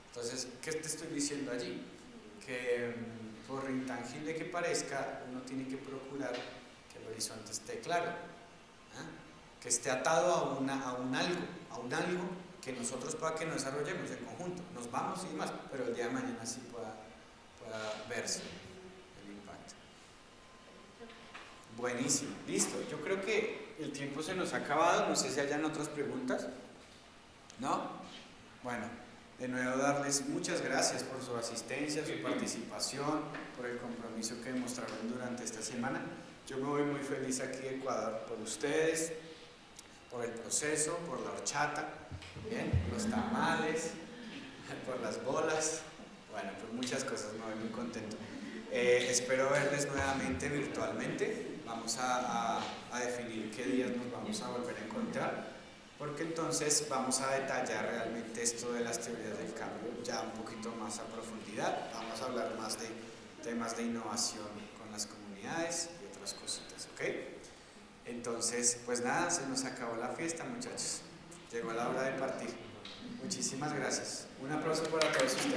Entonces, ¿qué te estoy diciendo allí? Que por intangible que parezca, uno tiene que procurar que el horizonte esté claro, que esté atado a un algo que nosotros para que nos desarrollemos en conjunto, nos vamos y demás, pero el día de mañana sí pueda verse el impacto. Buenísimo, listo. Yo creo que el tiempo se nos ha acabado, no sé si hayan otras preguntas. ¿No? Bueno, de nuevo darles muchas gracias por su asistencia, su participación, por el compromiso que demostraron durante esta semana. Yo me voy muy feliz aquí de Ecuador por ustedes, por el proceso, por la horchata, ¿bien? Los tamales, por las bolas, bueno, por muchas cosas, me voy muy contento. Espero verles nuevamente virtualmente. Vamos a definir qué días nos vamos a volver a encontrar, porque entonces vamos a detallar realmente esto de las teorías del cambio ya un poquito más a profundidad. Vamos a hablar más de temas de innovación con las comunidades y otras cositas, ¿ok? Entonces, pues nada, se nos acabó la fiesta, muchachos. Llegó la hora de partir. Muchísimas gracias. Un aplauso para todos ustedes.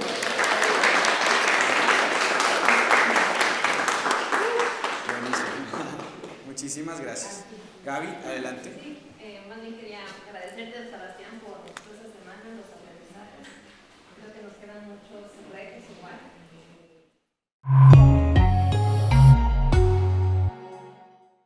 Muchísimas gracias. Gaby, adelante. Sí, más bien quería agradecerte, Sebastián, por toda esa semana, los aprendizajes. Creo que nos quedan muchos retos igual.